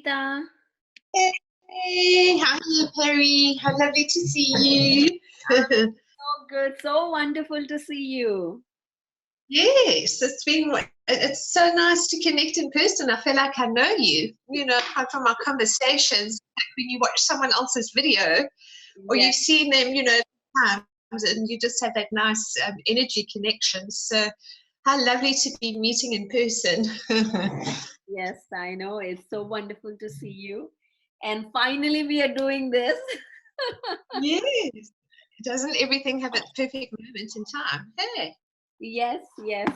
Anrita. Hey, how are you, Pari? How lovely to see you. So good. So wonderful to see you. Yes, it's so nice to connect in person. I feel like I know you, from our conversations, like when you watch someone else's video or Yes, you've seen them, times, and you just have that nice energy connection. So how lovely to be meeting in person. yes, I know. It's so wonderful to see you. And finally, we are doing this. Yes. Doesn't everything have its perfect moment in time? Hey. Yes, yes.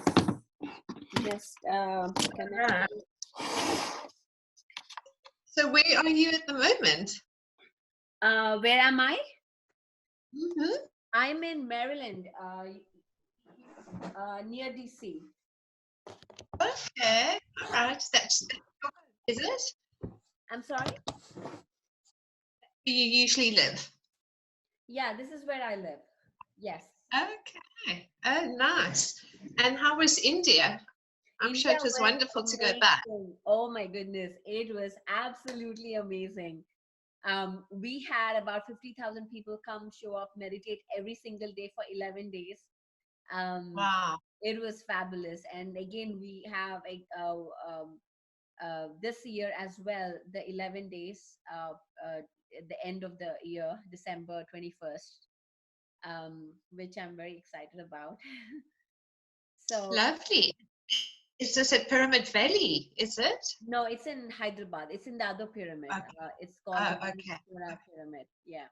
Just connect. Right. So where are you at the moment? Where am I? Mm-hmm. I'm in Maryland, near DC. Okay. All right. That's is it? I'm sorry? Do you usually live? Yeah, this is where I live. Yes. Okay. Oh, nice. And how was India? I'm sure India it was was wonderful to go back. amazing. Oh my goodness. It was absolutely amazing. We had about 50,000 people come, show up, meditate every single day for 11 days. Um, Wow. it was fabulous. And again, we have this year as well, the 11 days, at the end of the year, December 21st, which I'm very excited about. So, Lovely. Is this at Pyramid Valley? Is it? no, it's in Hyderabad. It's in the other pyramid. Okay. It's called Oh, the okay. Pyramid. Yeah.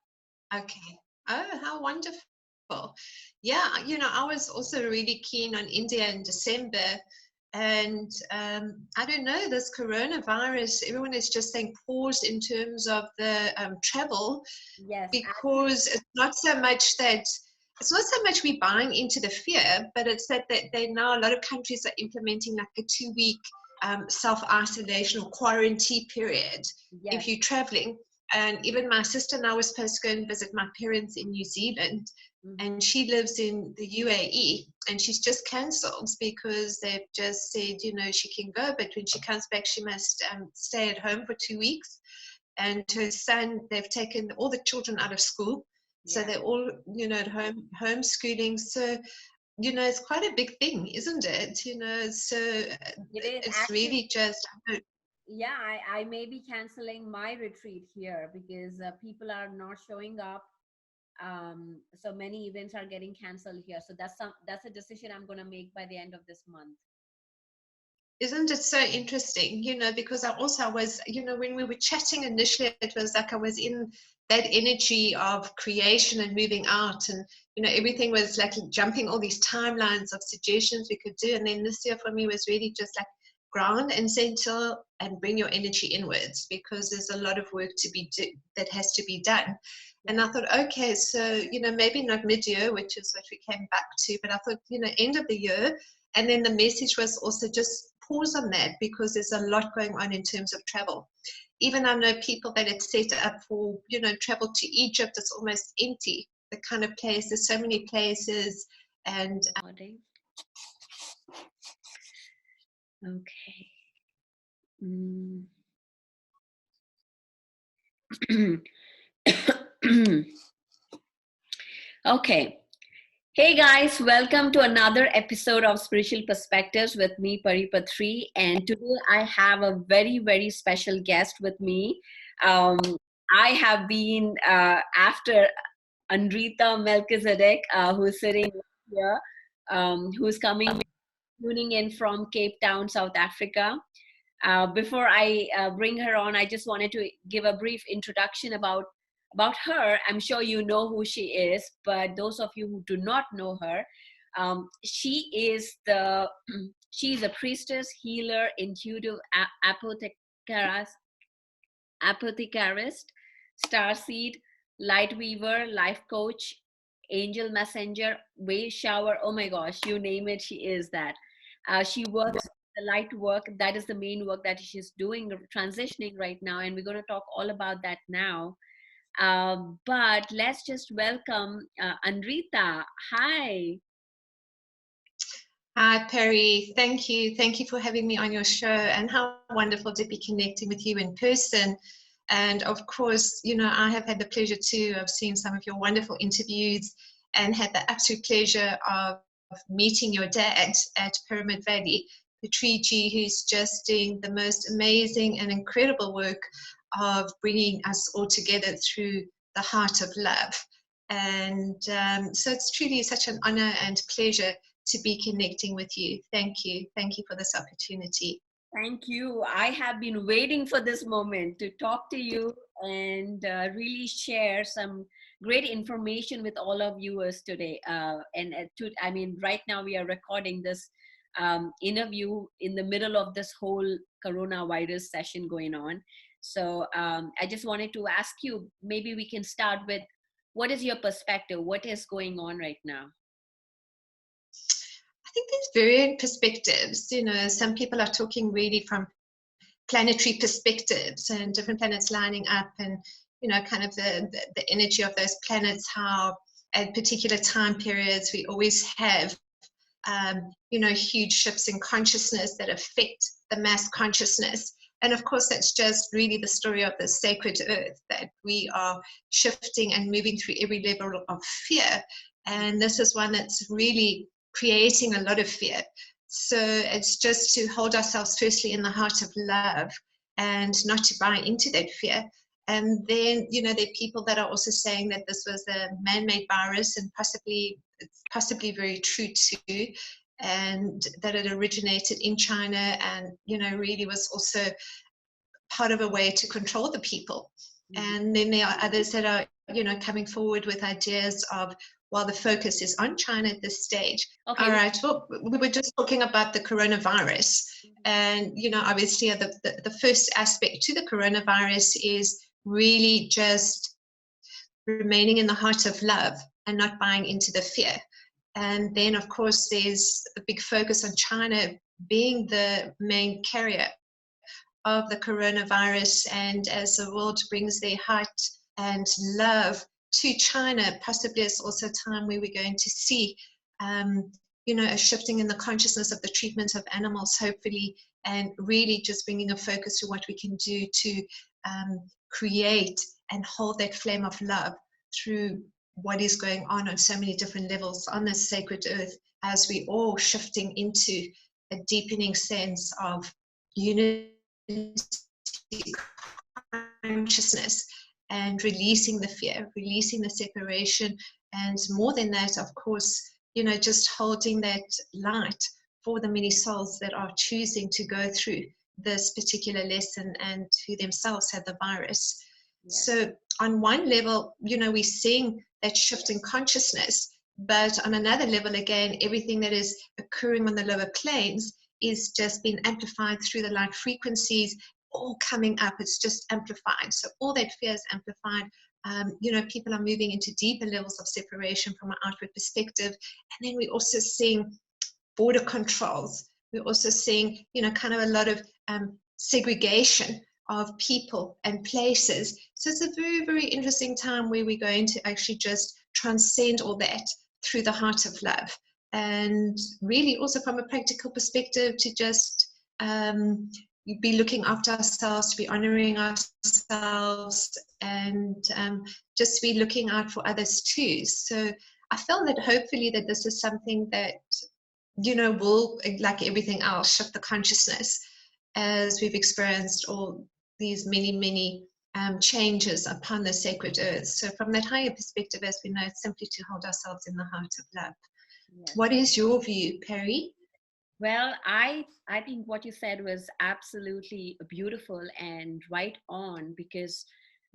Okay. Oh, how wonderful. Yeah, I was also really keen on India in December. And I don't know, this coronavirus, everyone is just saying pause in terms of the travel, Yes, because it's not so much we buying into the fear, but it's that they now a lot of countries are implementing like a 2-week self-isolation or quarantine period yes, if you're traveling. And even my sister now was supposed to go and visit my parents in New Zealand, hmm, and she lives in the UAE, and she's just cancelled because they've just said, she can go, but when she comes back, she must stay at home for 2 weeks. And her son, they've taken all the children out of school, so yeah. they're all, at home, homeschooling. So, it's quite a big thing, isn't it? So It is it's actually, really just, yeah, I may be canceling my retreat here because people are not showing up. So many events are getting canceled here. So that's a decision I'm going to make by the end of this month. isn't it so interesting, because I also was, when we were chatting initially, it was like I was in that energy of creation and moving out, and, everything was like jumping all these timelines of suggestions we could do. And then this year for me was really just like ground and center and bring your energy inwards, because there's a lot of work that has to be done. Yeah. And I thought, okay, so, maybe not mid-year, which is what we came back to, but I thought, end of the year. And then the message was also just pause on that, because there's a lot going on in terms of travel. Even I know people that had set up for, travel to Egypt, it's almost empty, the kind of place, there's so many places. And Okay. Mm. Okay. Hey guys, welcome to another episode of Spiritual Perspectives with me, Pari Patri. And today I have a very, very special guest with me. I have been after Anrita Melchizedek, who's sitting here, who's tuning in from Cape Town, South Africa. Before I bring her on, I just wanted to give a brief introduction about her. I'm sure you know who she is, but those of you who do not know her, she is she's a priestess, healer, intuitive apothecarist, starseed, light weaver, life coach, angel messenger, way shower. Oh my gosh, you name it, she is that. She works the light work. That is the main work that she's doing, transitioning right now, and we're going to talk all about that now. But let's just welcome Anrita. Hi. Hi, Peri. Thank you. Thank you for having me on your show, and how wonderful to be connecting with you in person. And of course, I have had the pleasure too of seeing some of your wonderful interviews and had the absolute pleasure of meeting your dad at Pyramid Valley, Patrici, who's just doing the most amazing and incredible work of bringing us all together through the heart of love. And so it's truly such an honor and pleasure to be connecting with you. Thank you. Thank you for this opportunity. Thank you. I have been waiting for this moment to talk to you and really share some great information with all of viewers today. I mean, right now we are recording this interview in the middle of this whole coronavirus session going on. So I just wanted to ask you, maybe we can start with, what is your perspective? What is going on right now? I think there's varying perspectives. Some people are talking really from planetary perspectives and different planets lining up, and kind of the energy of those planets, how at particular time periods we always have huge shifts in consciousness that affect the mass consciousness. And of course, that's just really the story of the sacred earth, that we are shifting and moving through every level of fear. And this is one that's really creating a lot of fear. So it's just to hold ourselves firstly in the heart of love and not to buy into that fear. And then, there are people that are also saying that this was a man-made virus, and possibly very true too, and that it originated in China and, really was also part of a way to control the people. Mm-hmm. And then there are others that are, coming forward with ideas of, while the focus is on China at this stage. Okay. All right. Well, we were just talking about the coronavirus. And, obviously the first aspect to the coronavirus is really just remaining in the heart of love and not buying into the fear. And then, of course, there's a big focus on China being the main carrier of the coronavirus. And as the world brings their heart and love to China, possibly it's also a time where we're going to see, a shifting in the consciousness of the treatment of animals, hopefully, and really just bringing a focus to what we can do to create and hold that flame of love through what is going on so many different levels on this sacred earth, as we all shifting into a deepening sense of unity, consciousness, and releasing the fear, releasing the separation, and more than that, of course, just holding that light for the many souls that are choosing to go through this particular lesson and who themselves have the virus. Yeah. So on one level, we're seeing that shift in consciousness, but on another level, again, everything that is occurring on the lower planes is just being amplified through the light frequencies, all coming up. It's just amplified. So all that fear is amplified. People are moving into deeper levels of separation from an outward perspective. And then we're also seeing border controls. We're also seeing, kind of a lot of segregation of people and places. So it's a very, very interesting time where we're going to actually just transcend all that through the heart of love. And really also from a practical perspective, to just be looking after ourselves, to be honoring ourselves, and just be looking out for others too. So I felt that hopefully that this is something that, will, like everything else, shift the consciousness as we've experienced all these many, many changes upon the sacred earth. So from that higher perspective, as we know, it's simply to hold ourselves in the heart of love. Yes. What is your view, Pari? Well, I think what you said was absolutely beautiful and right on, because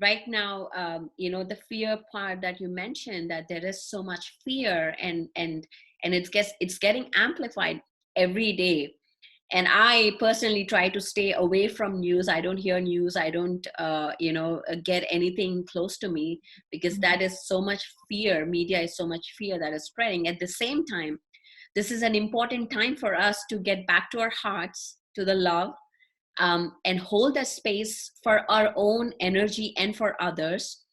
right now, the fear part that you mentioned, that there is so much fear and it's getting amplified every day. And I personally try to stay away from news. I don't hear news. I don't, get anything close to me, because that is so much fear. Media is so much fear that is spreading. At the same time, this is an important time for us to get back to our hearts, to the love, and hold a space for our own energy and for others.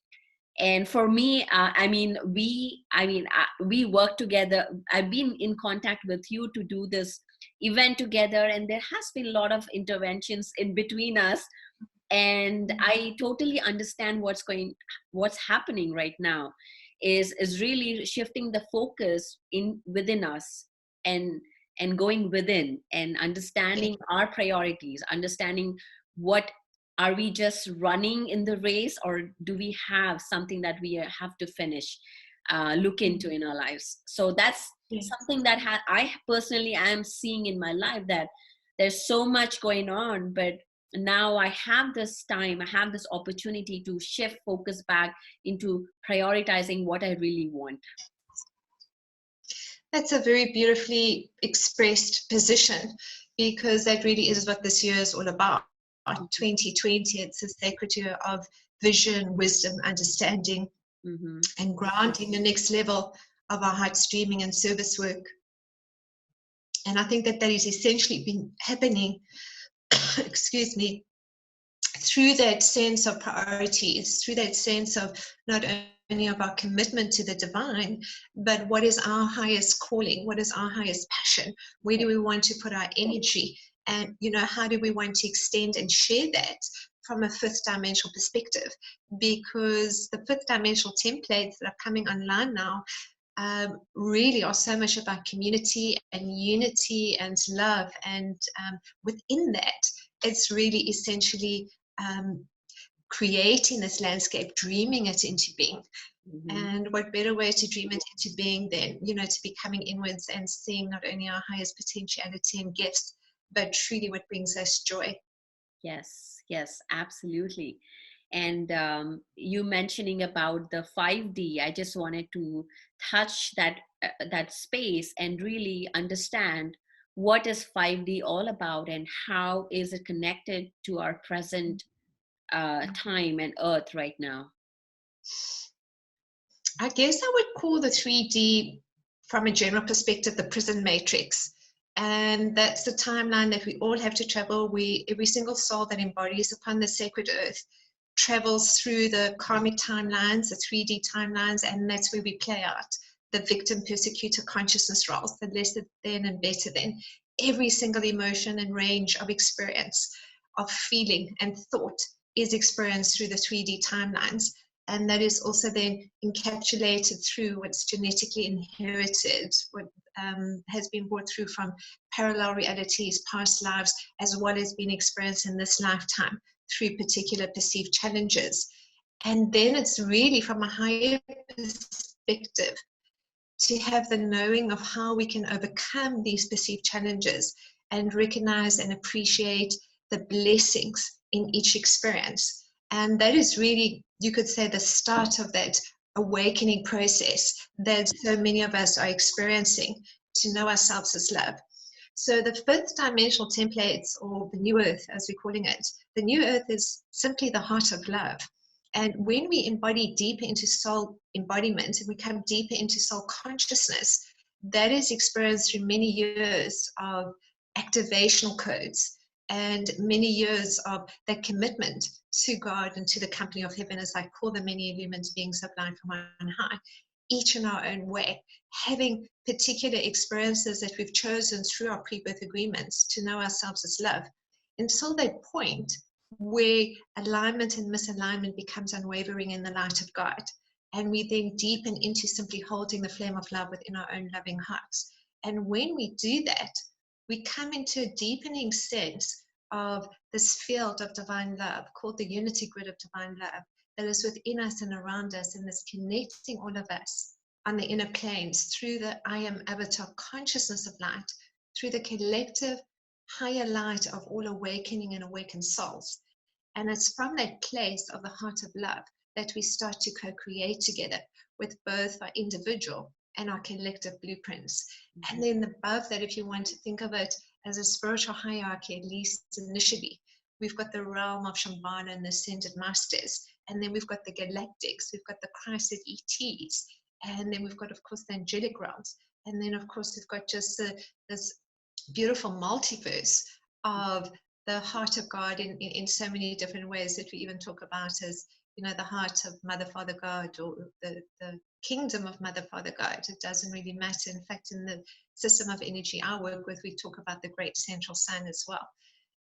And for me, we work together. I've been in contact with you to do this event together, and there has been a lot of interventions in between us. And I totally understand what's happening right now is really shifting the focus in within us, and going within and understanding our priorities, understanding what are we just running in the race, or do we have something that we have to finish, look into in our lives. So that's something that I personally am seeing in my life, that there's so much going on, but now I have this time, I have this opportunity to shift focus back into prioritizing what I really want. That's a very beautifully expressed position, because that really is what this year is all about. 2020, it's a sacred year of vision, wisdom, understanding, and grounding the next level of our heart streaming and service work. And I think that is essentially been happening, excuse me, through that sense of priorities, through that sense of not only of our commitment to the divine, but what is our highest calling, what is our highest passion, where do we want to put our energy, and how do we want to extend and share that from a fifth dimensional perspective. Because the fifth dimensional templates that are coming online now really are so much about community and unity and love, and within that it's really essentially creating this landscape, dreaming it into being. And what better way to dream it into being than to be coming inwards and seeing not only our highest potentiality and gifts, but truly what brings us joy. Yes, absolutely. And you mentioning about the 5D, I just wanted to touch that space and really understand what is 5D all about, and how is it connected to our present time and earth right now. I guess I would call the 3D, from a general perspective, the prison matrix. And that's the timeline that we all have to travel. Every single soul that embodies upon the sacred earth travels through the karmic timelines, the 3D timelines, and that's where we play out the victim persecutor consciousness roles, the lesser than and better than. Every single emotion and range of experience, of feeling and thought is experienced through the 3D timelines. And that is also then encapsulated through what's genetically inherited, what has been brought through from parallel realities, past lives, as well as being experienced in this lifetime through particular perceived challenges. And then it's really from a higher perspective to have the knowing of how we can overcome these perceived challenges and recognize and appreciate the blessings in each experience. And that is really, you could say, the start of that awakening process that so many of us are experiencing to know ourselves as love. So the fifth dimensional templates, or the new earth as we're calling it, the new earth is simply the heart of love. And when we embody deeper into soul embodiment and we come deeper into soul consciousness, that is experienced through many years of activational codes and many years of that commitment to God and to the company of heaven, as I call the many illumined beings sublime from on high, each in our own way, having particular experiences that we've chosen through our pre-birth agreements to know ourselves as love, until that point where alignment and misalignment becomes unwavering in the light of God. And we then deepen into simply holding the flame of love within our own loving hearts. And when we do that, we come into a deepening sense of this field of divine love called the unity grid of divine love that is within us and around us, and is connecting all of us on the inner planes through the I am avatar consciousness of light, through the collective higher light of all awakening and awakened souls. And it's from that place of the heart of love that we start to co-create together with both our individual and our collective blueprints. And then above that, if you want to think of it as a spiritual hierarchy, at least initially, we've got the realm of Shambhala and the ascended masters. And then we've got the galactics, we've got the Christed ETs, and then we've got, of course, the angelic realms. And then, of course, we've got just this beautiful multiverse of the heart of God in so many different ways that we even talk about as the heart of Mother, Father, God, or the kingdom of Mother, Father, God. It doesn't really matter. In fact, in the system of energy I work with, we talk about the great central sun as well.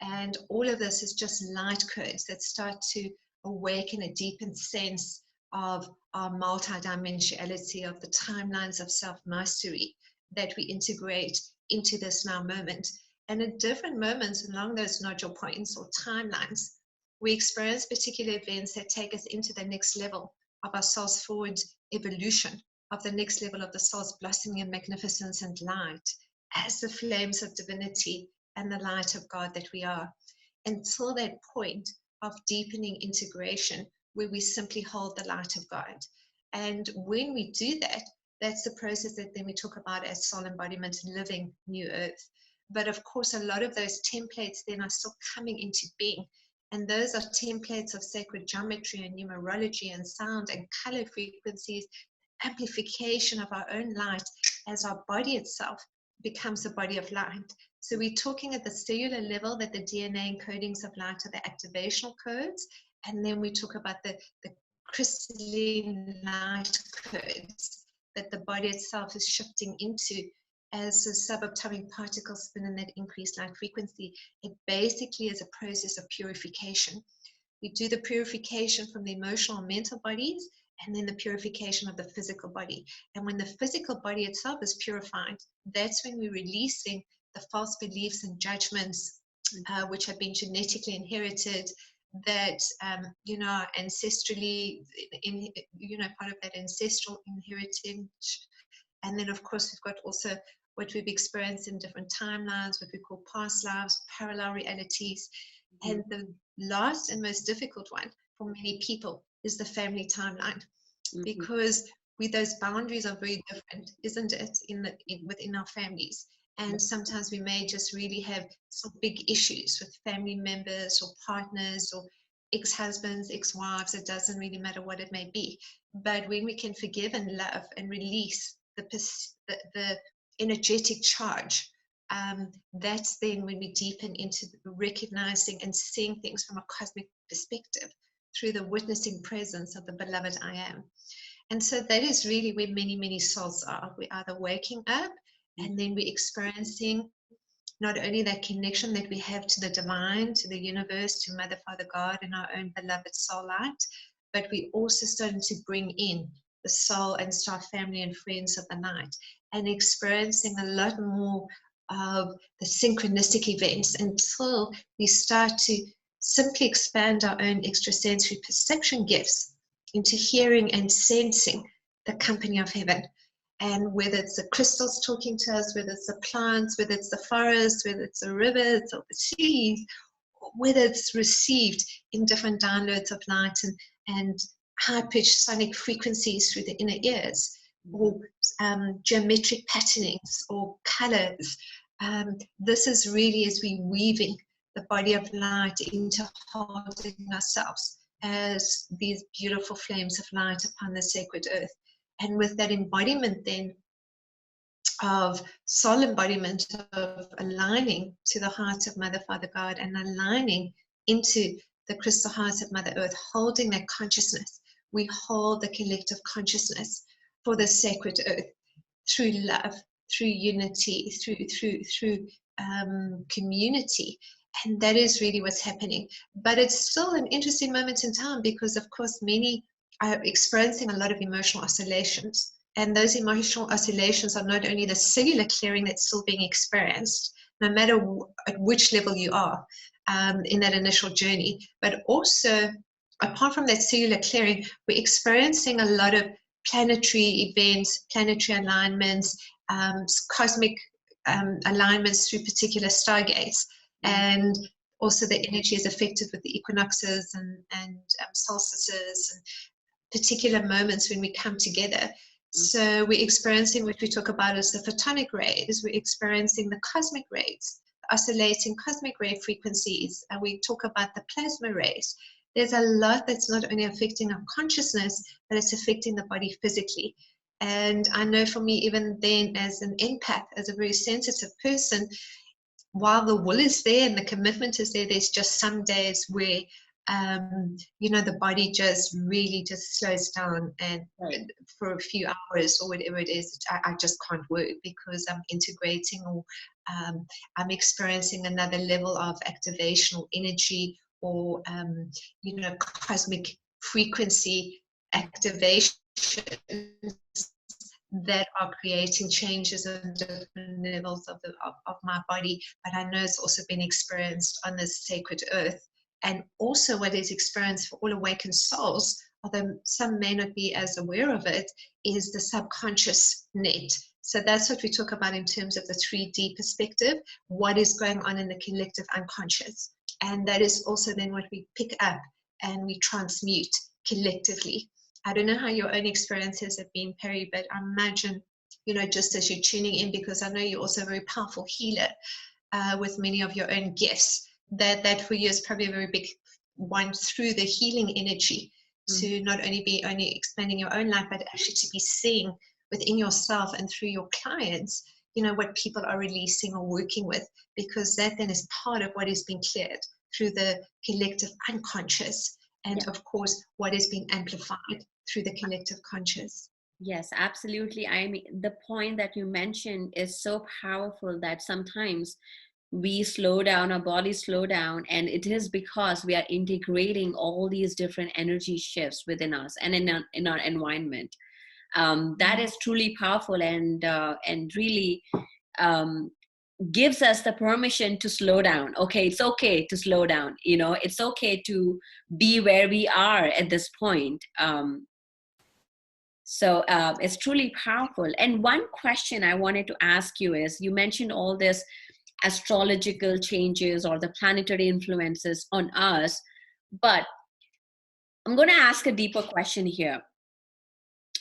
And all of this is just light codes that start to awaken a deepened sense of our multidimensionality, of the timelines of self-mastery that we integrate into this now moment. And at different moments along those nodule points or timelines, we experience particular events that take us into the next level of our soul's forward evolution, of the next level of the soul's blossoming in magnificence and light as the flames of divinity and the light of God that we are, until that point of deepening integration where we simply hold the light of God. And when we do that, that's the process that then we talk about as soul embodiment, living new earth. But of course, a lot of those templates then are still coming into being. And those are templates of sacred geometry and numerology and sound and color frequencies, amplification of our own light as our body itself becomes a body of light. So we're talking at the cellular level that the DNA encodings of light are the activational codes. And then we talk about the crystalline light codes that the body itself is shifting into as the subatomic particles spin in that increased light frequency. It basically is a process of purification. We do the purification from the emotional and mental bodies, and then the purification of the physical body. And when the physical body itself is purified, that's when we're releasing the false beliefs and judgments which have been genetically inherited, that ancestrally, part of that ancestral inheritance. And then of course we've got also what we've experienced in different timelines, what we call past lives, parallel realities. And the last and most difficult one for many people is the family timeline, because those boundaries are very different, isn't it, within our families. And sometimes we may just really have some big issues with family members or partners or ex-husbands, ex-wives. It doesn't really matter what it may be. But when we can forgive and love and release the energetic charge, that's then when we deepen into recognizing and seeing things from a cosmic perspective through the witnessing presence of the beloved I am. And so that is really where many, many souls are. We're either waking up and then we're experiencing not only that connection that we have to the divine, to the universe, to Mother, Father, God, and our own beloved soul light, but we're also starting to bring in the soul and star family and friends of the night, and experiencing a lot more of the synchronistic events until we start to simply expand our own extrasensory perception gifts into hearing and sensing the company of heaven. And whether it's the crystals talking to us, whether it's the plants, whether it's the forest, whether it's the rivers or the seas, whether it's received in different downloads of light and high-pitched sonic frequencies through the inner ears, or geometric patternings or colors. This is really as we weaving the body of light into holding ourselves as these beautiful flames of light upon the sacred earth. And with that embodiment then of soul embodiment, of aligning to the heart of Mother, Father, God, and aligning into the crystal heart of Mother Earth, holding that consciousness. We hold the collective consciousness for the sacred earth through love, through unity, through community. And that is really what's happening. But it's still an interesting moment in time because, of course, many are experiencing a lot of emotional oscillations. And those emotional oscillations are not only the cellular clearing that's still being experienced, no matter at which level you are in that initial journey, but also, apart from that cellular clearing, we're experiencing a lot of planetary events, planetary alignments, cosmic alignments through particular stargates. And also the energy is affected with the equinoxes and solstices and particular moments when we come together. So we're experiencing what we talk about as the photonic rays. We're experiencing the cosmic rays, the oscillating cosmic ray frequencies, and we talk about the plasma rays. There's a lot that's not only affecting our consciousness, but it's affecting the body physically. And I know for me, even then, as an empath, as a very sensitive person, while the will is there and the commitment is there, there's just some days where the body just really just slows down, and Right. for a few hours or whatever it is, I just can't work because I'm integrating, or I'm experiencing another level of activation or energy, or cosmic frequency activation that are creating changes on different levels of my body. But I know it's also been experienced on this sacred earth. And also what is experienced for all awakened souls, although some may not be as aware of it, is the subconscious net. So that's what we talk about in terms of the 3D perspective, what is going on in the collective unconscious. And that is also then what we pick up and we transmute collectively. I don't know how your own experiences have been, Pari, but I imagine, just as you're tuning in, because I know you're also a very powerful healer with many of your own gifts, that for you is probably a very big one, through the healing energy, to not only be expanding your own life, but actually to be seeing within yourself and through your clients, what people are releasing or working with, because that then is part of what is being cleared through the collective unconscious. And Yeah. of course, what is being amplified through the collective conscious. Yes, absolutely. I mean, the point that you mentioned is so powerful that sometimes we slow down, our bodies slow down, and it is because we are integrating all these different energy shifts within us and in our environment. That is truly powerful, and really um, gives us the permission to slow down. Okay, it's okay to slow down. It's okay to be where we are at this point. So it's truly powerful. And one question I wanted to ask you is, you mentioned all this astrological changes or the planetary influences on us, but I'm going to ask a deeper question here.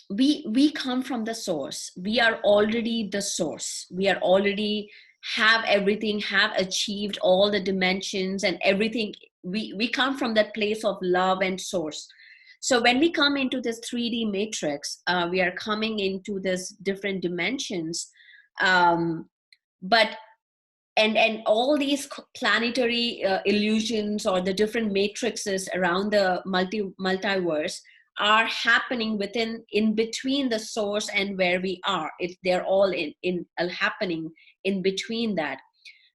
We come from the source. We are already the source. We are already have everything, have achieved all the dimensions and everything. We come from that place of love and source. So when we come into this 3D matrix, we are coming into this different dimensions, but and all these planetary illusions or the different matrices around the multiverse are happening in between the source and where we are. They're all in happening in between that.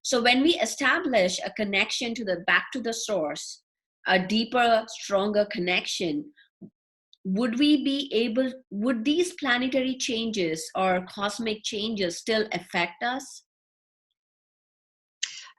So when we establish a connection back to the source, a deeper, stronger connection, would these planetary changes or cosmic changes still affect us?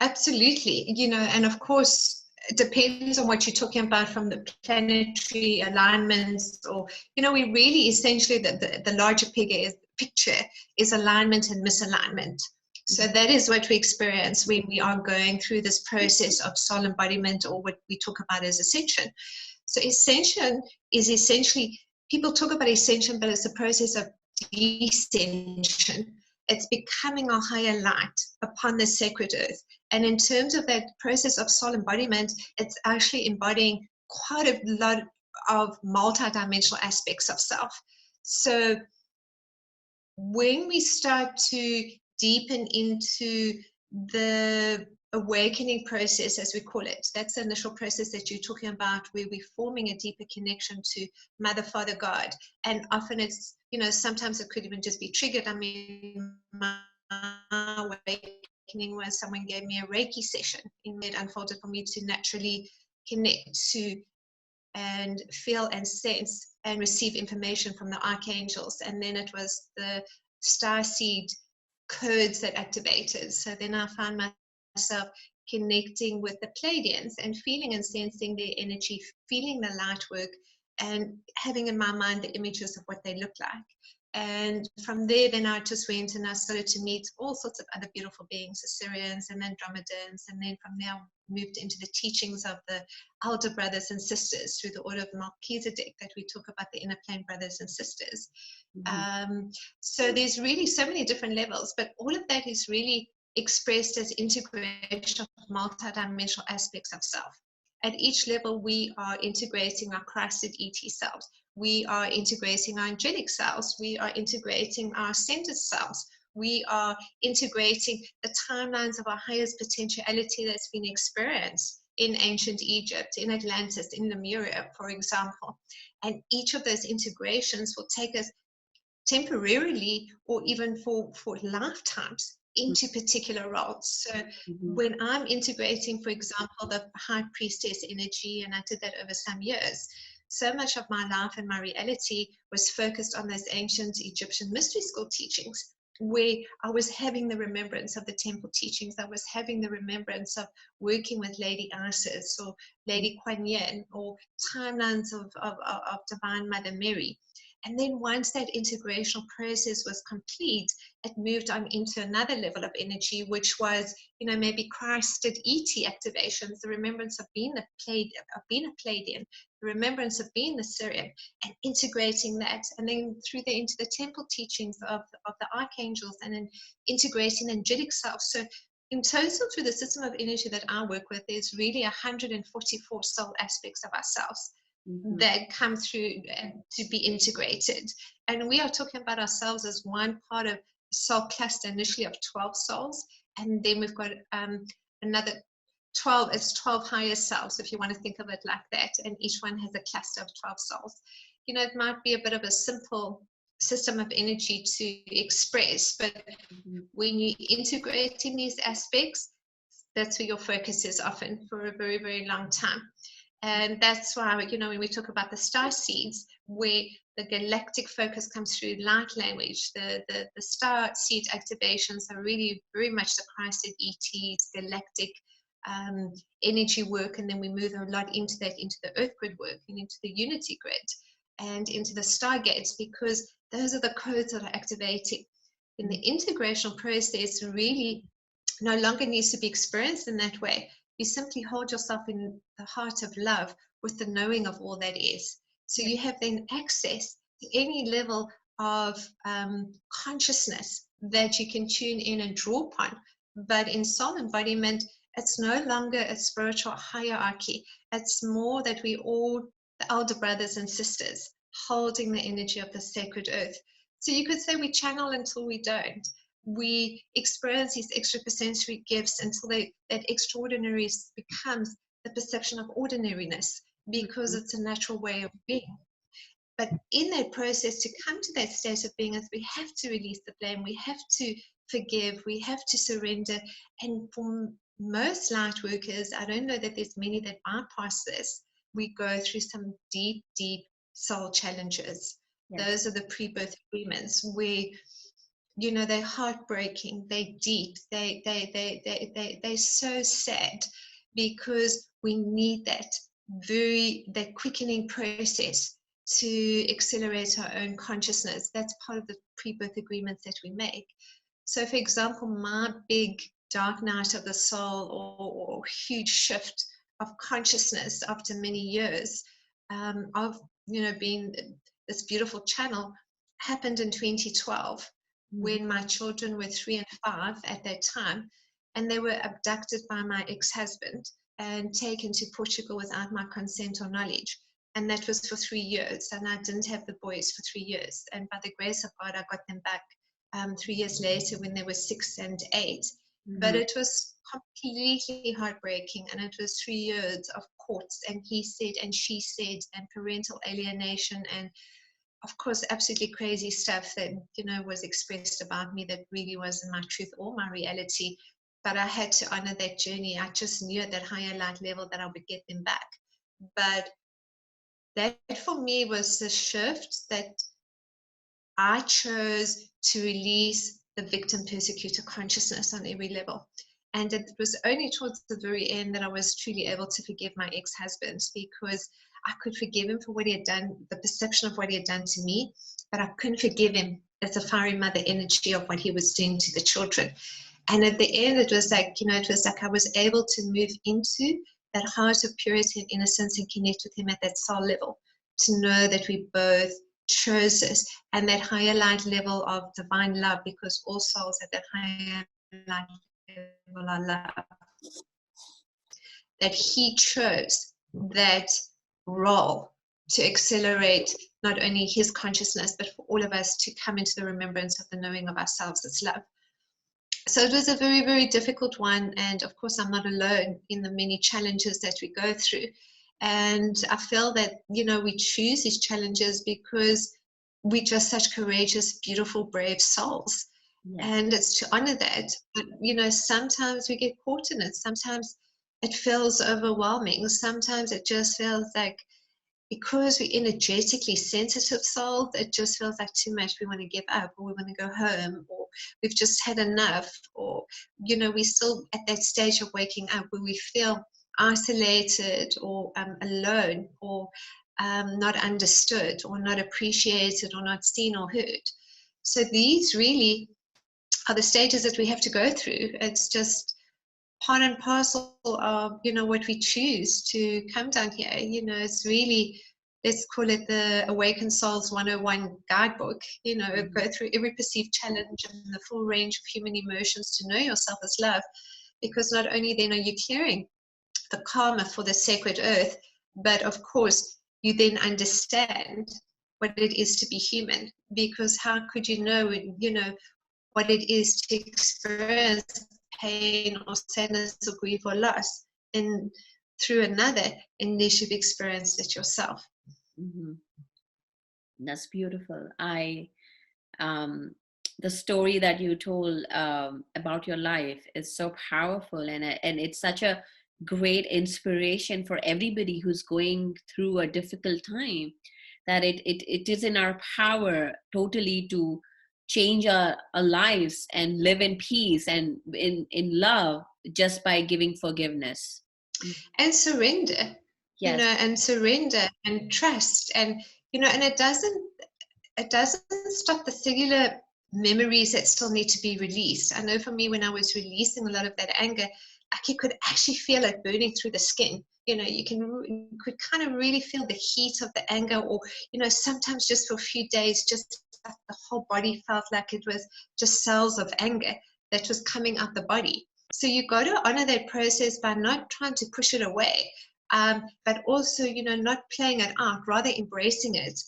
Absolutely. And of course, it depends on what you're talking about from the planetary alignments, or, we really essentially, the larger picture is alignment and misalignment. So that is what we experience when we are going through this process of soul embodiment, or what we talk about as ascension. So ascension is essentially, people talk about ascension, but it's a process of descension. It's becoming a higher light upon the sacred earth. And in terms of that process of soul embodiment, it's actually embodying quite a lot of multidimensional aspects of self. So when we start to deepen into the awakening process, as we call it, that's the initial process that you're talking about, where we're forming a deeper connection to Mother, Father, God. And often it's, sometimes it could even just be triggered. I mean, my awakening was someone gave me a Reiki session, and it unfolded for me to naturally connect to and feel and sense and receive information from the archangels. And then it was the star seed codes that activated. So then I found myself connecting with the Pleiadians and feeling and sensing their energy, feeling the light work, and having in my mind the images of what they look like. And from there, then I just went and I started to meet all sorts of other beautiful beings, Assyrians and Andromedans. And then from there, I moved into the teachings of the elder brothers and sisters through the order of Melchizedek, that we talk about the inner plane brothers and sisters. So there's really so many different levels, but all of that is really expressed as integration of multidimensional aspects of self. At each level, we are integrating our Christed ET selves. We are integrating our angelic selves. We are integrating our ascended selves. We are integrating the timelines of our highest potentiality that's been experienced in ancient Egypt, in Atlantis, in Lemuria, for example. And each of those integrations will take us temporarily or even for lifetimes into particular roles. So when I'm integrating, for example, the high priestess energy, and I did that over some years, so much of my life and my reality was focused on those ancient Egyptian mystery school teachings, where I was having the remembrance of the temple teachings. I was having the remembrance of working with Lady Isis or Lady Kuan Yin, or timelines of Divine Mother Mary. And then once that integrational process was complete, it moved on into another level of energy, which was, maybe Christed ET activations, the remembrance of being a Pleiadian, the remembrance of being the Syrian, and integrating that, and then through into the temple teachings of the archangels, and then integrating angelic self. So in total, through the system of energy that I work with, there's really 144 soul aspects of ourselves that come through to be integrated. And we are talking about ourselves as one part of a soul cluster initially of 12 souls. And then we've got another 12, it's 12 higher selves, if you want to think of it like that. And each one has a cluster of 12 souls. It might be a bit of a simple system of energy to express, but when you integrate in these aspects, that's where your focus is often for a very, very long time. And that's why, when we talk about the star seeds, where the galactic focus comes through light language, the star seed activations are really very much the Christed ETs, galactic energy work. And then we move a lot into that, into the earth grid work, and into the unity grid, and into the stargates, because those are the codes that are activating. In the integrational process, really no longer needs to be experienced in that way. You simply hold yourself in the heart of love with the knowing of all that is. So you have then access to any level of consciousness that you can tune in and draw upon. But in soul embodiment, it's no longer a spiritual hierarchy. It's more that we all, the elder brothers and sisters, holding the energy of the sacred earth. So you could say we channel until we don't. We experience these extrasensory gifts until that extraordinary becomes the perception of ordinariness, because it's a natural way of being. But in that process, to come to that state of being, is we have to release the blame, we have to forgive, we have to surrender. And for most light workers, I don't know that there's many that bypass this. We go through some deep, deep soul challenges. Those are the pre-birth agreements where they're heartbreaking, they're deep, they're so sad, because we need that quickening process to accelerate our own consciousness. That's part of the pre-birth agreements that we make. So for example, my big dark night of the soul, or huge shift of consciousness after many years of being this beautiful channel, happened in 2012. When my children were 3 and 5 at that time, and they were abducted by my ex-husband and taken to Portugal without my consent or knowledge. And that was for 3 years. And I didn't have the boys for 3 years. And by the grace of God, I got them back 3 years later when they were 6 and 8. But it was completely heartbreaking. And it was 3 years of courts, and he said and she said, and parental alienation, and of course, absolutely crazy stuff that, was expressed about me that really wasn't my truth or my reality. But I had to honor that journey. I just knew at that higher light level that I would get them back. But that for me was the shift, that I chose to release the victim persecutor consciousness on every level. And it was only towards the very end that I was truly able to forgive my ex-husband, because I could forgive him for what he had done, the perception of what he had done to me, but I couldn't forgive him as a fiery mother energy of what he was doing to the children. And at the end, it was like, I was able to move into that heart of purity and innocence and connect with him at that soul level, to know that we both chose this, and that higher light level of divine love, because all souls at that higher light level are love. That he chose that role to accelerate not only his consciousness, but for all of us to come into the remembrance of the knowing of ourselves as love. So it was a very, very difficult one. And of course, I'm not alone in the many challenges that we go through. And I feel that, we choose these challenges because we're just such courageous, beautiful, brave souls. Yes. And it's to honor that. But, sometimes we get caught in it. Sometimes it feels overwhelming. Sometimes it just feels like, because we're energetically sensitive souls, it just feels like too much. We want to give up, or we want to go home, or we've just had enough, or, we're still at that stage of waking up where we feel isolated, or alone, or not understood, or not appreciated, or not seen or heard. So these really are the stages that we have to go through. It's just part and parcel of, what we choose to come down here. It's really, let's call it the Awakened Souls 101 guidebook. Go through every perceived challenge and the full range of human emotions to know yourself as love, because not only then are you clearing the karma for the sacred earth, but of course you then understand what it is to be human, because how could you know, what it is to experience pain or sadness or grief or loss in through another unless you've experienced it yourself. Hmm. That's beautiful. Um, the story that you told about your life is so powerful, and it's such a great inspiration for everybody who's going through a difficult time, that it is in our power totally to change our lives and live in peace and in love, just by giving forgiveness. Mm. And surrender, Yes. and surrender and trust, and and it doesn't stop the cellular memories that still need to be released. I know for me, when I was releasing a lot of that anger, like, you could actually feel it burning through the skin. You could kind of really feel the heat of the anger, or sometimes just for a few days, just like the whole body felt like it was just cells of anger that was coming out the body. So you got to honor that process by not trying to push it away, but also, not playing it out, rather embracing it,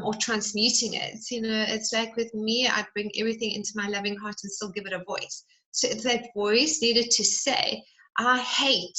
or transmuting it. It's like with me, I bring everything into my loving heart and still give it a voice. So if that voice needed to say, I hate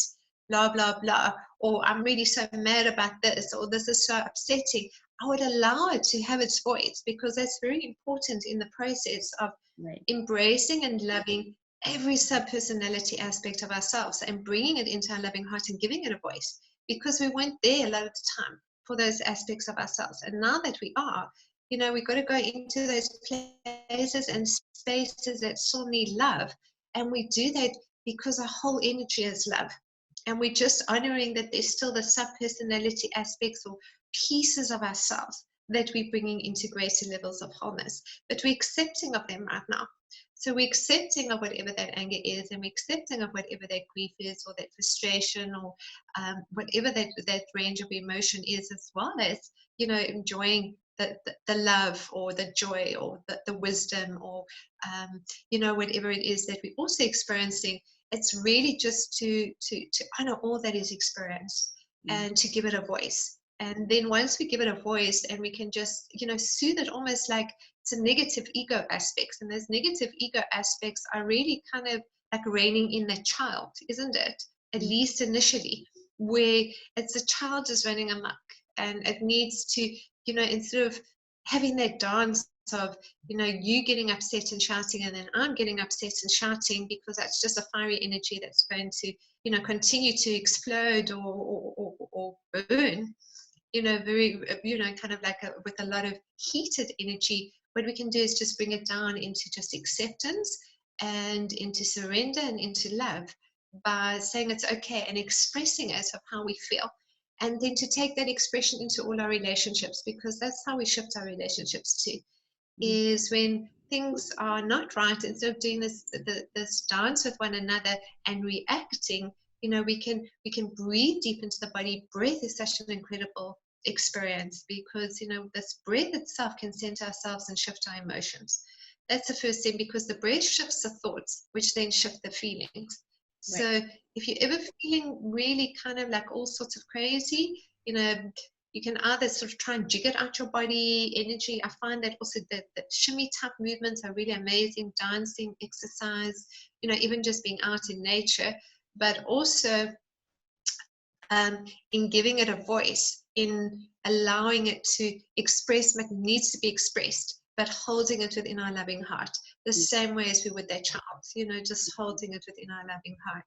blah, blah, blah, or I'm really so mad about this, or this is so upsetting, I would allow it to have its voice, because that's very important in the process of Right. embracing and loving every sub-personality aspect of ourselves and bringing it into our loving heart and giving it a voice, because we weren't there a lot of the time for those aspects of ourselves. And now that we are, we've got to go into those places and spaces that still need love. And we do that because our whole energy is love. And we're just honoring that there's still the sub-personality aspects or pieces of ourselves that we're bringing into greater levels of wholeness. But we're accepting of them right now. So we're accepting of whatever that anger is, and we're accepting of whatever that grief is, or that frustration, or whatever that range of emotion is, as well as, enjoying the love, or the joy, or the wisdom, or whatever it is that we're also experiencing. It's really just to honor all that is experienced, Mm. and to give it a voice. And then once we give it a voice, and we can just soothe it, almost like it's a negative ego aspects, and those negative ego aspects are really kind of like reining in that child, isn't it? At Mm. least initially, where it's a child is running amok, and it needs to, instead of having that dance of, you getting upset and shouting, and then I'm getting upset and shouting, because that's just a fiery energy that's going to, continue to explode, or burn, very, kind of like with a lot of heated energy. What we can do is just bring it down into just acceptance, and into surrender, and into love, by saying it's okay and expressing it of how we feel. And then to take that expression into all our relationships, because that's how we shift our relationships too, Mm. is when things are not right, instead of doing this dance with one another and reacting, we can breathe deep into the body. Breath is such an incredible experience, because this breath itself can center ourselves and shift our emotions. That's the first thing, because the breath shifts the thoughts, which then shift the feelings. Right. So if you're ever feeling really kind of like all sorts of crazy, You can either sort of try and jig it out your body energy. I find that also the shimmy type movements are really amazing, dancing, exercise, you know, even just being out in nature, but also in giving it a voice, in allowing it to express what needs to be expressed, but holding it within our loving heart, the same way as we would that child, you know, just holding it within our loving heart.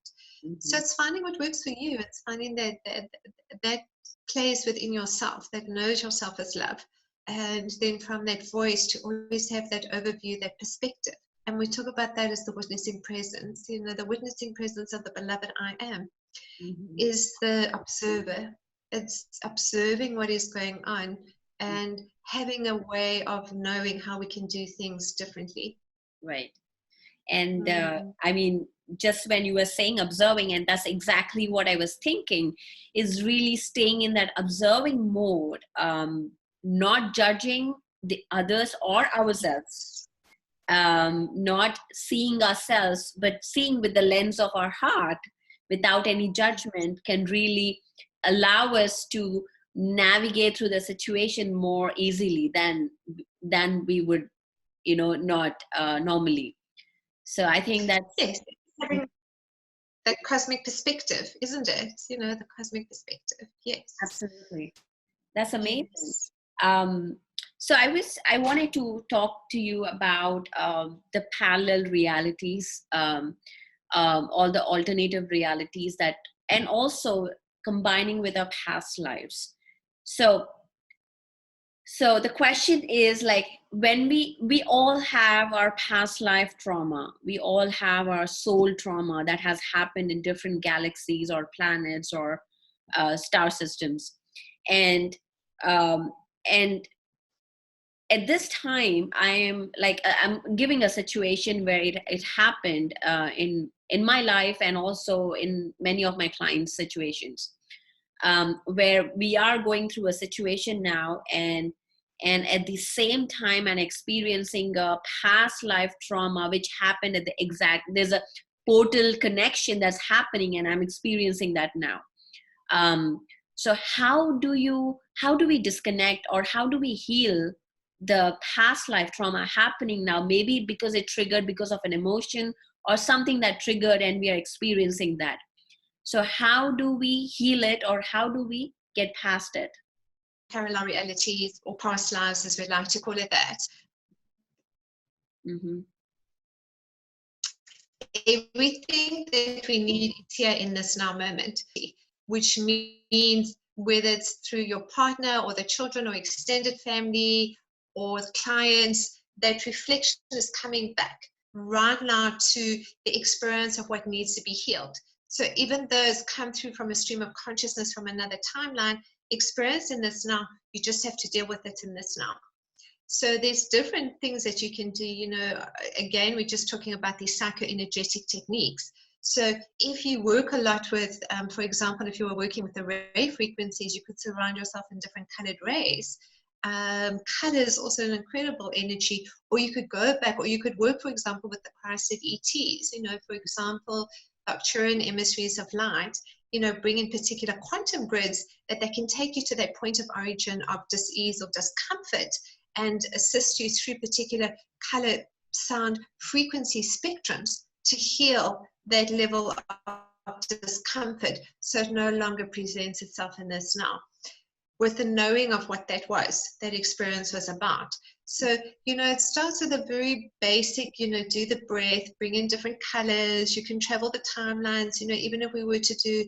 So it's finding what works for you. It's finding that place within yourself that knows yourself as love. And then from that voice to always have that overview, that perspective. And we talk about that as the witnessing presence, you know, the witnessing presence of the beloved I am. Is the observer. It's observing what is going on and having a way of knowing how we can do things differently. Right. And I mean, just when you were saying observing, and that's exactly what I was thinking, is really staying in that observing mode, not judging the others or ourselves, not seeing ourselves, but seeing with the lens of our heart without any judgment, can really allow us to navigate through the situation more easily than we would, you know, not normally. So I think that's, yes, having that cosmic perspective, isn't it? You know, the cosmic perspective. Yes, absolutely, that's amazing. Yes. So I wanted to talk to you about the parallel realities, all the alternative realities that, and also combining with our past lives. So the question is, like, when we all have our past life trauma, we all have our soul trauma that has happened in different galaxies or planets or star systems, and and at this time I'm giving a situation where it happened in my life, and also in many of my clients' situations, where we are going through a situation now, and at the same time I'm experiencing a past life trauma which happened at the exact, there's a portal connection that's happening, and I'm experiencing that now. So how do we disconnect, or how do we heal the past life trauma happening now, maybe because it triggered because of an emotion or something that triggered and we are experiencing that? So how do we heal it, or how do we get past it? Parallel realities, or past lives, as we like to call it that. Mm-hmm. Everything that we need is here in this now moment, which means whether it's through your partner or the children or extended family or clients, that reflection is coming back right now to the experience of what needs to be healed. So even though it's come through from a stream of consciousness from another timeline, experience in this now, you just have to deal with it in this now. So there's different things that you can do. You know, again, we're just talking about these psychoenergetic techniques. So if you work a lot with, for example, if you were working with the ray frequencies, you could surround yourself in different colored rays. Color is also an incredible energy. Or you could go back, or you could work, for example, with the parasitic ETs. You know, for example, Arcturian emissaries of light. You know, bring in particular quantum grids that they can take you to that point of origin of dis-ease or discomfort, and assist you through particular color, sound, frequency spectrums to heal that level of discomfort, so it no longer presents itself in this now, with the knowing of what that experience was about. So, you know, it starts with a very basic, you know, do the breath, bring in different colors, you can travel the timelines, you know, even if we were to do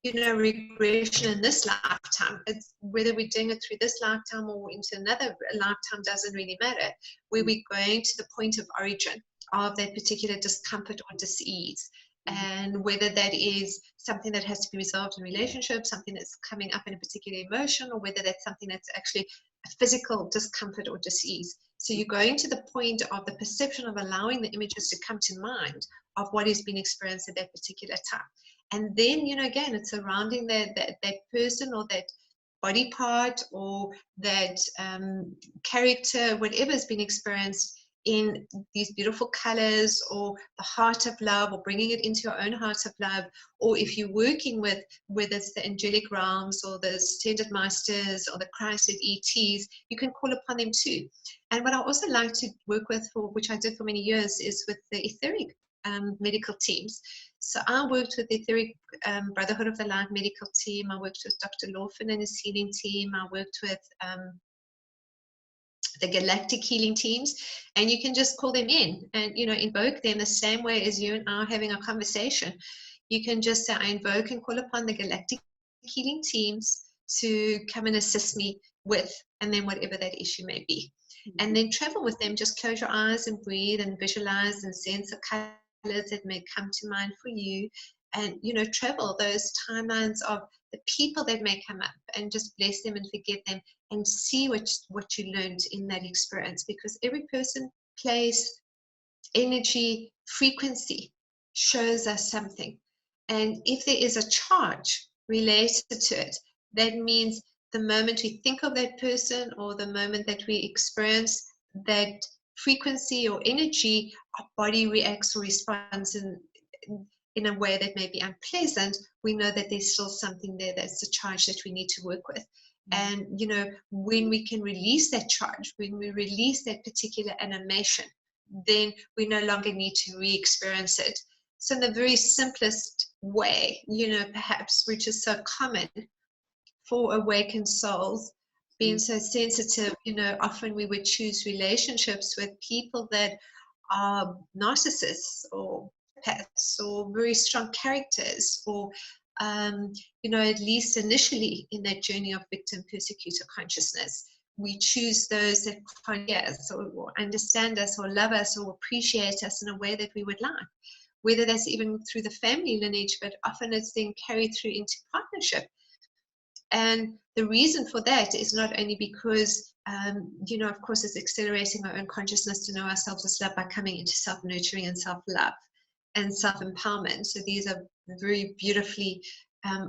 you know, regression in this lifetime, it's whether we're doing it through this lifetime or into another lifetime doesn't really matter. Where we're going to the point of origin of that particular discomfort or dis-ease, and whether that is something that has to be resolved in relationships, something that's coming up in a particular emotion, or whether that's something that's actually a physical discomfort or dis-ease. So you're going to the point of the perception of allowing the images to come to mind of what is being experienced at that particular time. And then, you know, again, it's surrounding that person or that body part or that character, whatever has been experienced, in these beautiful colors, or the heart of love, or bringing it into your own heart of love. Or if you're working with, whether it's the angelic realms or the ascended masters or the Christed ETs, you can call upon them too. And what I also like to work with, for which I did for many years, is with the etheric medical teams. So I worked with the Etheric Brotherhood of the Light medical team. I worked with Dr. Lawfin and his healing team. I worked with the galactic healing teams, and you can just call them in and, you know, invoke them the same way as you and I are having a conversation. You can just say, I invoke and call upon the galactic healing teams to come and assist me with, and then whatever that issue may be. And then travel with them. Just close your eyes and breathe and visualize and sense the colors that may come to mind for you, and, you know, travel those timelines of the people that may come up, and just bless them and forgive them, and see what you learned in that experience. Because every person, place, energy, frequency shows us something. And if there is a charge related to it, that means the moment we think of that person, or the moment that we experience that frequency or energy, our body reacts or responds in a way that may be unpleasant. We know that there's still something there, that's a charge that we need to work with. And, you know, when we can release that charge, when we release that particular animation, then we no longer need to re-experience it. So in the very simplest way, you know, perhaps, which is so common for awakened souls, being so sensitive, you know, often we would choose relationships with people that are narcissists or pets or very strong characters, or you know, at least initially in that journey of victim persecutor consciousness, we choose those that can hear us, or understand us, or love us, or appreciate us in a way that we would like, whether that's even through the family lineage, but often it's then carried through into partnership. And the reason for that is not only because, you know, of course, it's accelerating our own consciousness to know ourselves as love by coming into self-nurturing and self-love and self-empowerment. So these are very beautifully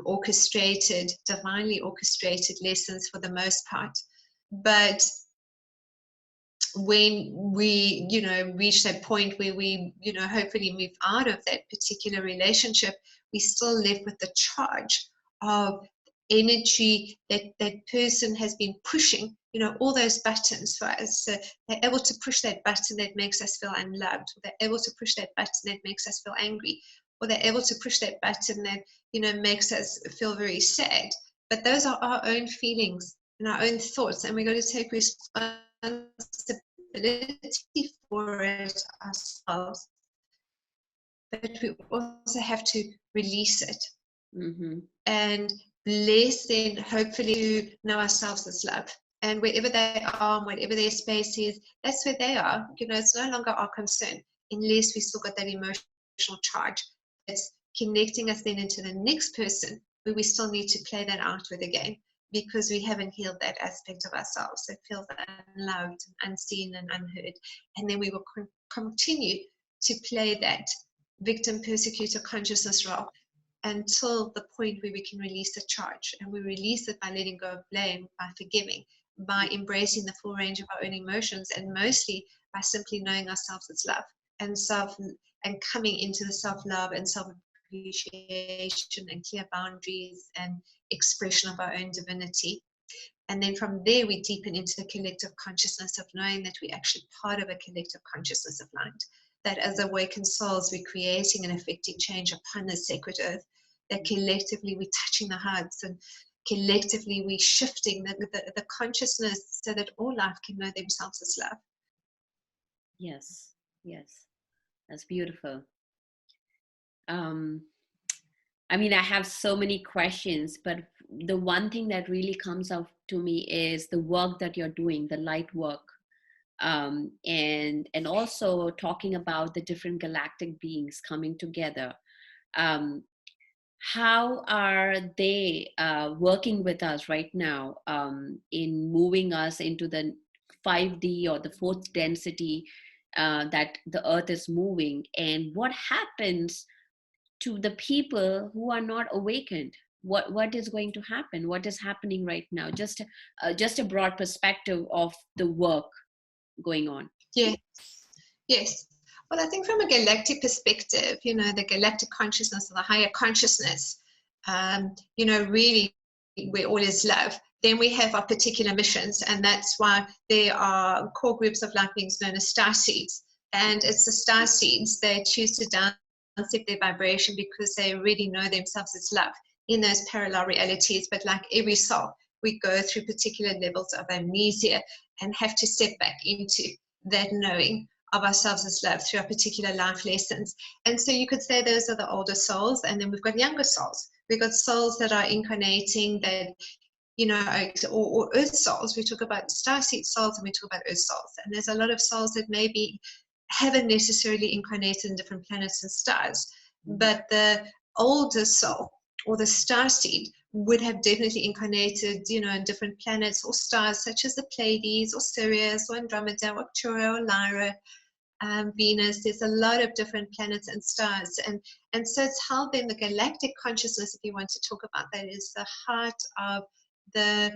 orchestrated, divinely orchestrated lessons for the most part. But when we, you know, reach that point where we, you know, hopefully move out of that particular relationship, we still live with the charge of energy that that person has been pushing, you know, all those buttons for us. So they're able to push that button that makes us feel unloved, or they're able to push that button that makes us feel angry, or they're able to push that button that, you know, makes us feel very sad. But those are our own feelings and our own thoughts, and we're going to take responsibility for it ourselves. But we also have to release it. And bless then, hopefully, to know ourselves as love. And wherever they are, whatever their space is, that's where they are. You know, it's no longer our concern, unless we still got that emotional charge. It's connecting us then into the next person, where we still need to play that out with again, because we haven't healed that aspect of ourselves. It feels unloved, unseen, and unheard. And then we will continue to play that victim persecutor consciousness role until the point where we can release the charge. And we release it by letting go of blame, by forgiving, by embracing the full range of our own emotions, and mostly by simply knowing ourselves as love and coming into the self-love and self-appreciation and clear boundaries and expression of our own divinity. And then from there, we deepen into the collective consciousness of knowing that we're actually part of a collective consciousness of light, that as awakened souls, we're creating and affecting change upon this sacred earth, that collectively we're touching the hearts, and collectively we're shifting the consciousness so that all life can know themselves as love. Yes, yes, that's beautiful. I mean, I have so many questions, but the one thing that really comes up to me is the work that you're doing, the light work. And also talking about the different galactic beings coming together. How are they working with us right now in moving us into the 5D or the fourth density that the earth is moving? And what happens to the people who are not awakened? What is going to happen? What is happening right now? Just a broad perspective of the work going on. Yeah. Yes. Well, I think from a galactic perspective, the galactic consciousness or the higher consciousness, really where all is love, then we have our particular missions. And that's why there are core groups of light beings known as star seeds. And it's the star seeds that choose to downstep their vibration because they already know themselves as love in those parallel realities. But like every soul, we go through particular levels of amnesia and have to step back into that knowing of ourselves as love through our particular life lessons. And so you could say those are the older souls, and then we've got younger souls. We've got souls that are incarnating that, or earth souls. We talk about starseed souls and we talk about earth souls. And there's a lot of souls that maybe haven't necessarily incarnated in different planets and stars, but the older soul or the starseed would have definitely incarnated, in different planets or stars such as the Pleiades or Sirius or Andromeda or Arcturus or Lyra, Venus. There's a lot of different planets and stars, and so it's how then the galactic consciousness, if you want to talk about that, is the heart of the,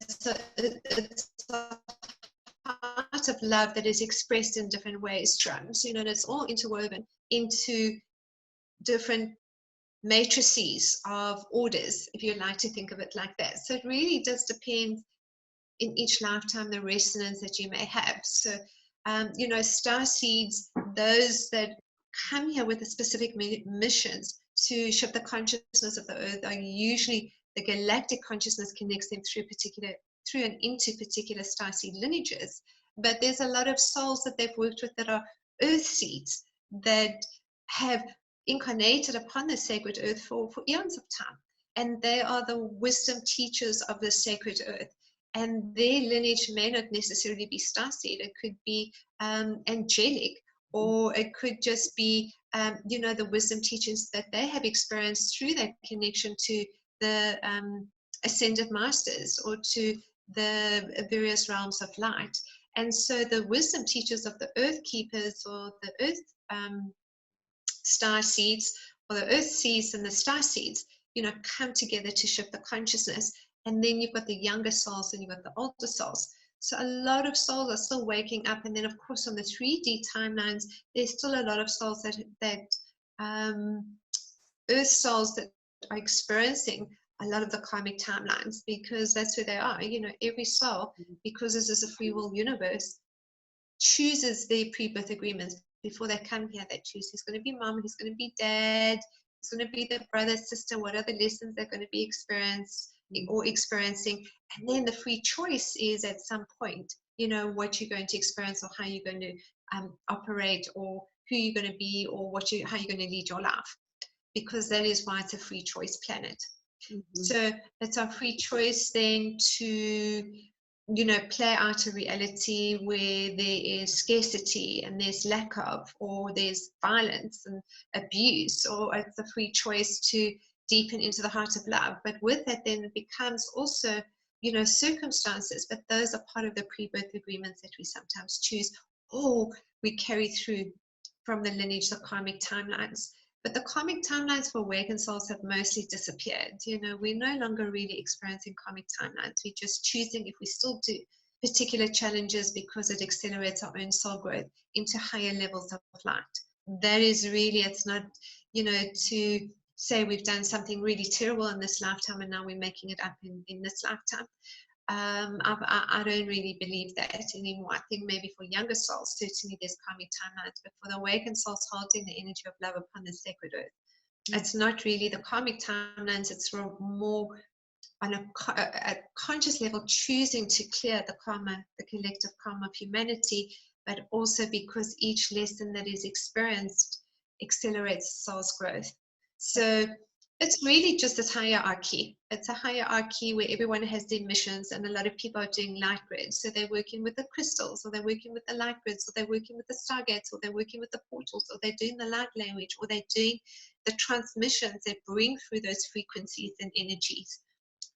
so it's the heart of love that is expressed in different ways, strands, and it's all interwoven into different matrices of orders, if you like to think of it like that. So it really does depend in each lifetime the resonance that you may have. So star seeds, those that come here with the specific missions to shift the consciousness of the earth, are usually the galactic consciousness connects them through and into particular star seed lineages. But there's a lot of souls that they've worked with that are earth seeds that have incarnated upon the sacred earth for eons of time, and they are the wisdom teachers of the sacred earth. And their lineage may not necessarily be starseed. It could be angelic, or it could just be, the wisdom teachings that they have experienced through that connection to the ascended masters or to the various realms of light. And so the wisdom teachers of the earth keepers or the earth star seeds, or the earth seeds and the star seeds, come together to shift the consciousness. And then you've got the younger souls and you've got the older souls. So a lot of souls are still waking up. And then, of course, on the 3D timelines, there's still a lot of souls that earth souls that are experiencing a lot of the karmic timelines, because that's where they are. Every soul, because this is a free will universe, chooses their pre-birth agreements before they come here. They choose who's going to be mom, who's going to be dad, who's going to be the brother, sister, what are the lessons they're going to be experiencing. And then the free choice is at some point, what you're going to experience or how you're going to operate, or who you're going to be, or how you're going to lead your life, because that is why it's a free choice planet. So it's our free choice then to play out a reality where there is scarcity and there's lack of, or there's violence and abuse, or it's a free choice to deepen into the heart of love. But with that, then it becomes also, circumstances, but those are part of the pre-birth agreements that we sometimes choose, or we carry through from the lineage, the karmic timelines. But the karmic timelines for awakened souls have mostly disappeared. We're no longer really experiencing karmic timelines. We're just choosing, if we still do particular challenges because it accelerates our own soul growth into higher levels of light. That is really, it's not, to say we've done something really terrible in this lifetime and now we're making it up in this lifetime. I don't really believe that anymore. I think maybe for younger souls, certainly there's karmic timelines, but for the awakened souls holding the energy of love upon the sacred earth, it's not really the karmic timelines. It's more on a conscious level, choosing to clear the karma, the collective karma of humanity, but also because each lesson that is experienced accelerates soul's growth. So it's really just this hierarchy. It's a hierarchy where everyone has their missions, and a lot of people are doing light grids. So they're working with the crystals, or they're working with the light grids, or they're working with the stargates, or they're working with the portals, or they're doing the light language, or they're doing the transmissions that bring through those frequencies and energies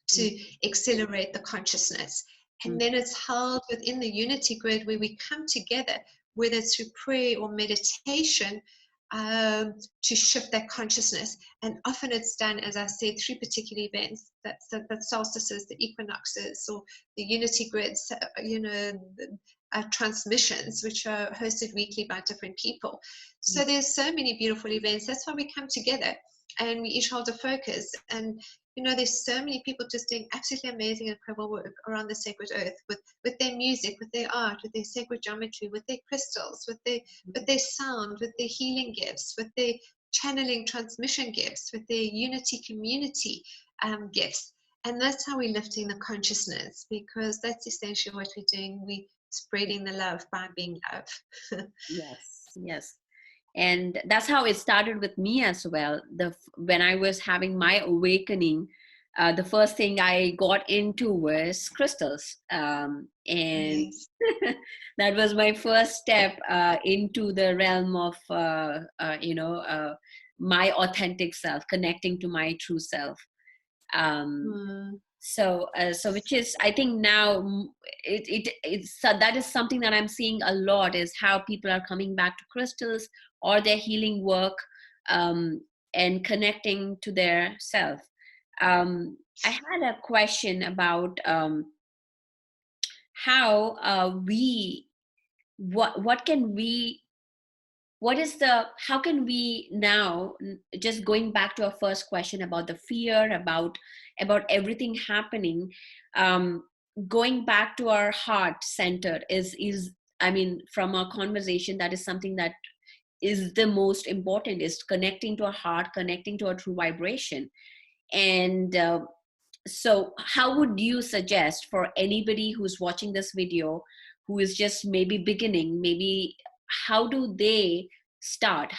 to accelerate the consciousness. And then it's held within the unity grid where we come together, whether it's through prayer or meditation, to shift that consciousness. And often it's done, as I said, through particular events, that's the solstices, the equinoxes, or the unity grids, transmissions, which are hosted weekly by different people. So there's so many beautiful events. That's why we come together and we each hold a focus. And there's so many people just doing absolutely amazing, incredible work around the sacred earth with their music, with their art, with their sacred geometry, with their crystals, with their sound, with their healing gifts, with their channeling transmission gifts, with their unity community gifts. And that's how we're lifting the consciousness, because that's essentially what we're doing. We're spreading the love by being love. Yes. And that's how it started with me as well. When I was having my awakening, the first thing I got into was crystals, and Yes. that was my first step into the realm of my authentic self, connecting to my true self. So which is, I think now it's that is something that I'm seeing a lot, is how people are coming back to crystals or their healing work, and connecting to their self. I had a question about how what can we what is the how can we now, just going back to our first question about the fear, about everything happening, um going back to our heart center is I mean, from our conversation, that is something that is the most important, is connecting to our heart, connecting to our true vibration. And so how would you suggest for anybody who's watching this video, who is just maybe beginning, maybe how do they start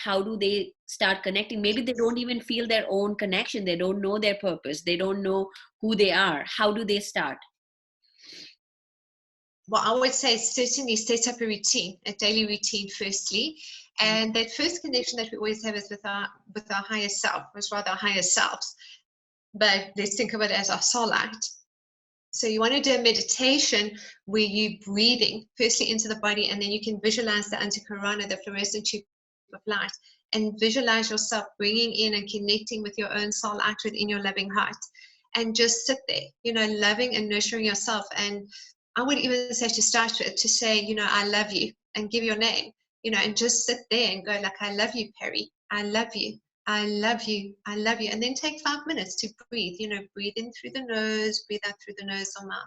connecting? Maybe they don't even feel their own connection, they don't know their purpose, they don't know who they are. How do they start? Well, I would say certainly set up a routine, a daily routine firstly. And that first connection that we always have is with our higher self, or rather our higher selves. But let's think of it as our soul light. So you want to do a meditation where you're breathing firstly into the body, and then you can visualize the antakarana, the fluorescent tube of light, and visualize yourself bringing in and connecting with your own soul light within your loving heart. And just sit there, loving and nurturing yourself. And I would even say to start with, to say, I love you, and give your name, and just sit there and go like, I love you, Pari. I love you. I love you. I love you. And then take 5 minutes to breathe, breathe in through the nose, breathe out through the nose or mouth.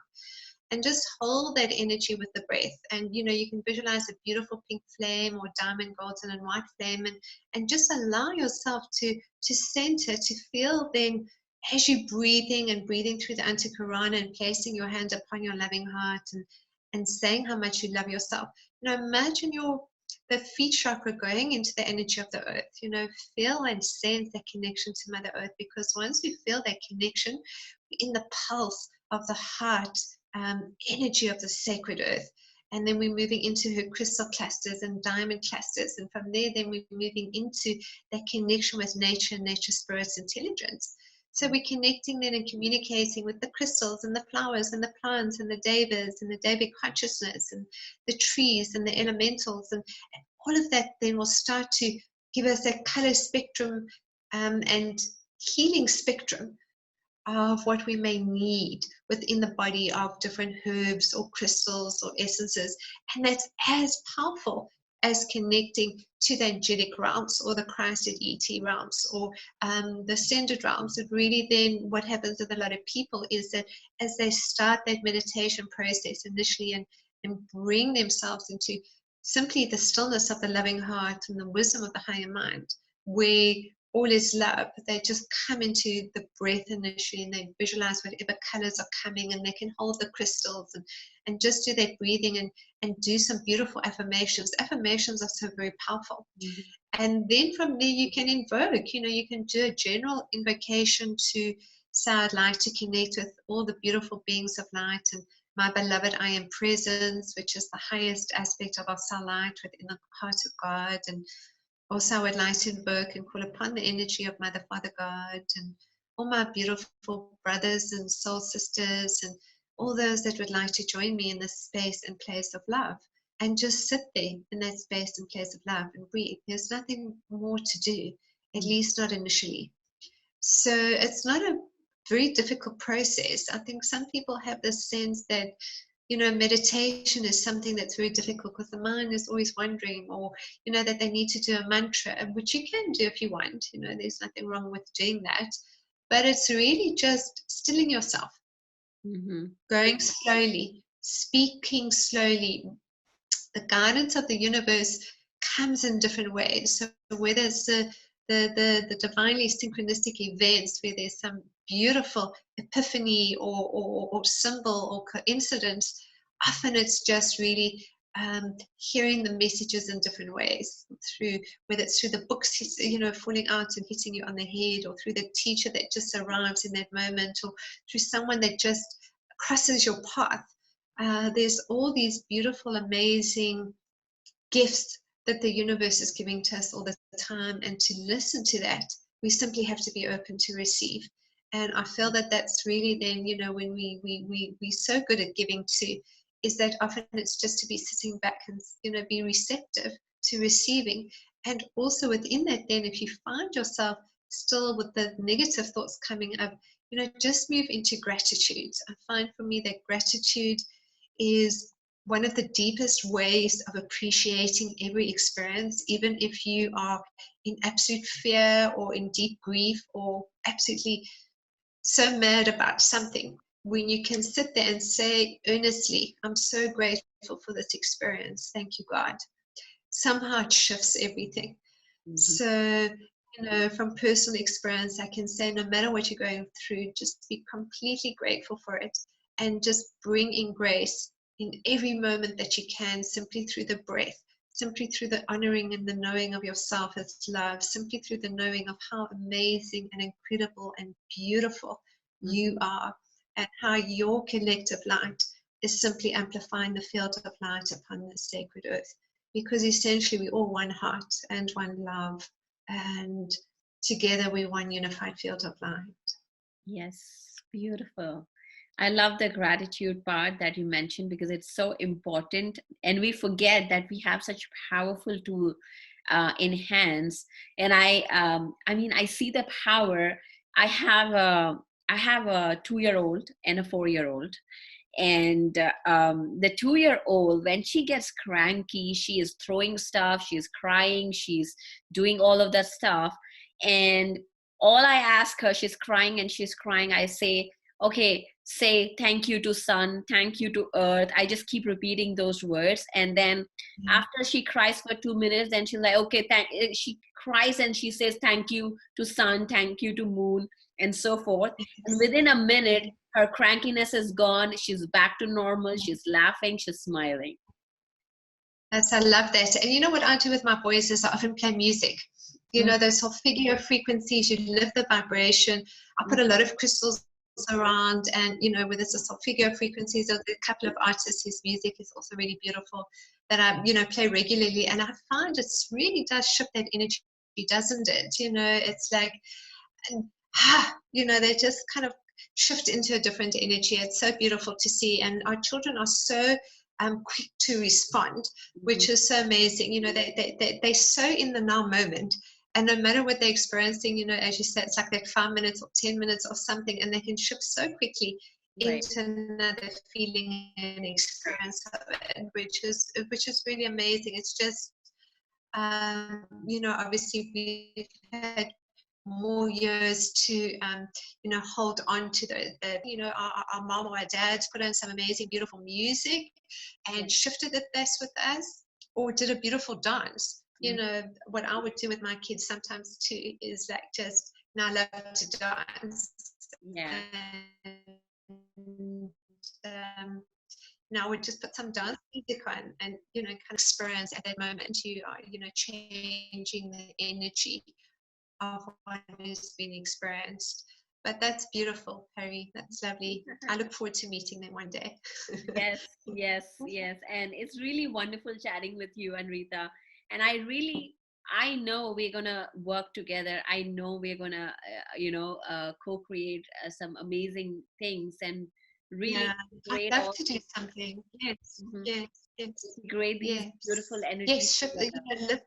And just hold that energy with the breath. And, you can visualize a beautiful pink flame or diamond, golden and white flame, and just allow yourself to center, to feel then, as you're breathing through the antakarana and placing your hand upon your loving heart and saying how much you love yourself. Imagine the feet chakra going into the energy of the earth. Feel and sense that connection to Mother Earth, because once we feel that connection, we're in the pulse of the heart energy of the sacred earth. And then we're moving into her crystal clusters and diamond clusters. And from there, then we're moving into that connection with nature, nature spirit's intelligence. So we're connecting then and communicating with the crystals and the flowers and the plants and the devas and the Devic consciousness and the trees and the elementals. And all of that then will start to give us that color spectrum and healing spectrum of what we may need within the body of different herbs or crystals or essences. And that's as powerful as connecting to the angelic realms or the Christed ET realms or the ascended realms. It really then, what happens with a lot of people is that as they start that meditation process initially and bring themselves into simply the stillness of the loving heart and the wisdom of the higher mind, where all is love, they just come into the breath initially and they visualize whatever colors are coming, and they can hold the crystals and just do that breathing and do some beautiful affirmations. Affirmations are so very powerful. And then from there you can invoke, you can do a general invocation to say, I'd like to connect with all the beautiful beings of light and my beloved I am presence, which is the highest aspect of our soul light within the heart of God. And also, I would like to invoke and call upon the energy of Mother, Father, God, and all my beautiful brothers and soul sisters, and all those that would like to join me in this space and place of love. and just sit there in that space and place of love and breathe. There's nothing more to do, at least not initially. So it's not a very difficult process. I think some people have this sense that, meditation is something that's very difficult because the mind is always wondering, or, that they need to do a mantra, which you can do if you want. There's nothing wrong with doing that. But it's really just stilling yourself, going slowly, speaking slowly. The guidance of the universe comes in different ways. So whether it's the divinely synchronistic events where there's some beautiful epiphany or symbol or coincidence, often it's just really hearing the messages in different ways, through whether it's through the books falling out and hitting you on the head, or through the teacher that just arrives in that moment, or through someone that just crosses your path. There's all these beautiful, amazing gifts that the universe is giving to us all the time, and to listen to that, we simply have to be open to receive. And I feel that that's really then, when we're so good at giving to, is that often it's just to be sitting back and, be receptive to receiving. And also within that, then if you find yourself still with the negative thoughts coming up, just move into gratitude. I find for me that gratitude is one of the deepest ways of appreciating every experience, even if you are in absolute fear or in deep grief or absolutely so mad about something. When you can sit there and say earnestly, I'm so grateful for this experience, thank you, God. Somehow it shifts everything. So, from personal experience, I can say no matter what you're going through, just be completely grateful for it, and just bring in grace in every moment that you can, simply through the breath, simply through the honoring and the knowing of yourself as love, simply through the knowing of how amazing and incredible and beautiful you are, and how your collective light is simply amplifying the field of light upon this sacred earth. Because essentially we're all one heart and one love, and together we're one unified field of light. Yes, beautiful. I love the gratitude part that you mentioned, because it's so important, and we forget that we have such powerful tool in hands. And I see the power. I have a 2-year-old and a 4-year-old, and the 2-year-old, when she gets cranky, she is throwing stuff, she's crying, she's doing all of that stuff. And all I ask her, she's crying and she's crying, I say, okay, say thank you to sun, thank you to earth. I just keep repeating those words. And then after she cries for 2 minutes, then she's like, okay, she cries and she says thank you to sun, thank you to moon, and so forth. And within a minute, her crankiness is gone, she's back to normal, she's laughing, she's smiling. Yes, I love that. And you know what I do with my boys is I often play music. Those solfeggio frequencies, you lift the vibration. I put a lot of crystals around, and whether it's a solfeggio frequencies, or a couple of artists whose music is also really beautiful, that I play regularly, and I find it really does shift that energy, doesn't it? It's like, they just kind of shift into a different energy. It's so beautiful to see, and our children are so quick to respond, which is so amazing. They're so in the now moment, and no matter what they're experiencing, as you said, it's like that 5 minutes or 10 minutes or something, and they can shift so quickly into another feeling and experience of it, which is really amazing. It's just obviously we've had more years to hold on to our mom or our dad put on some amazing beautiful music and shifted this with us, or did a beautiful dance. What I would do with my kids sometimes too is like, just, I love to dance, and now we just put some dance music on, and kind of experience at that moment. You are changing the energy of what is being experienced. But that's beautiful, Pari. That's lovely. I look forward to meeting them one day. Yes. And it's really wonderful chatting with you, Anrita. And I know we're gonna work together. I know we're gonna co-create some amazing things, and really I'd great love to do something. Yes. yes, Create these beautiful yes, energies yes. together. Live,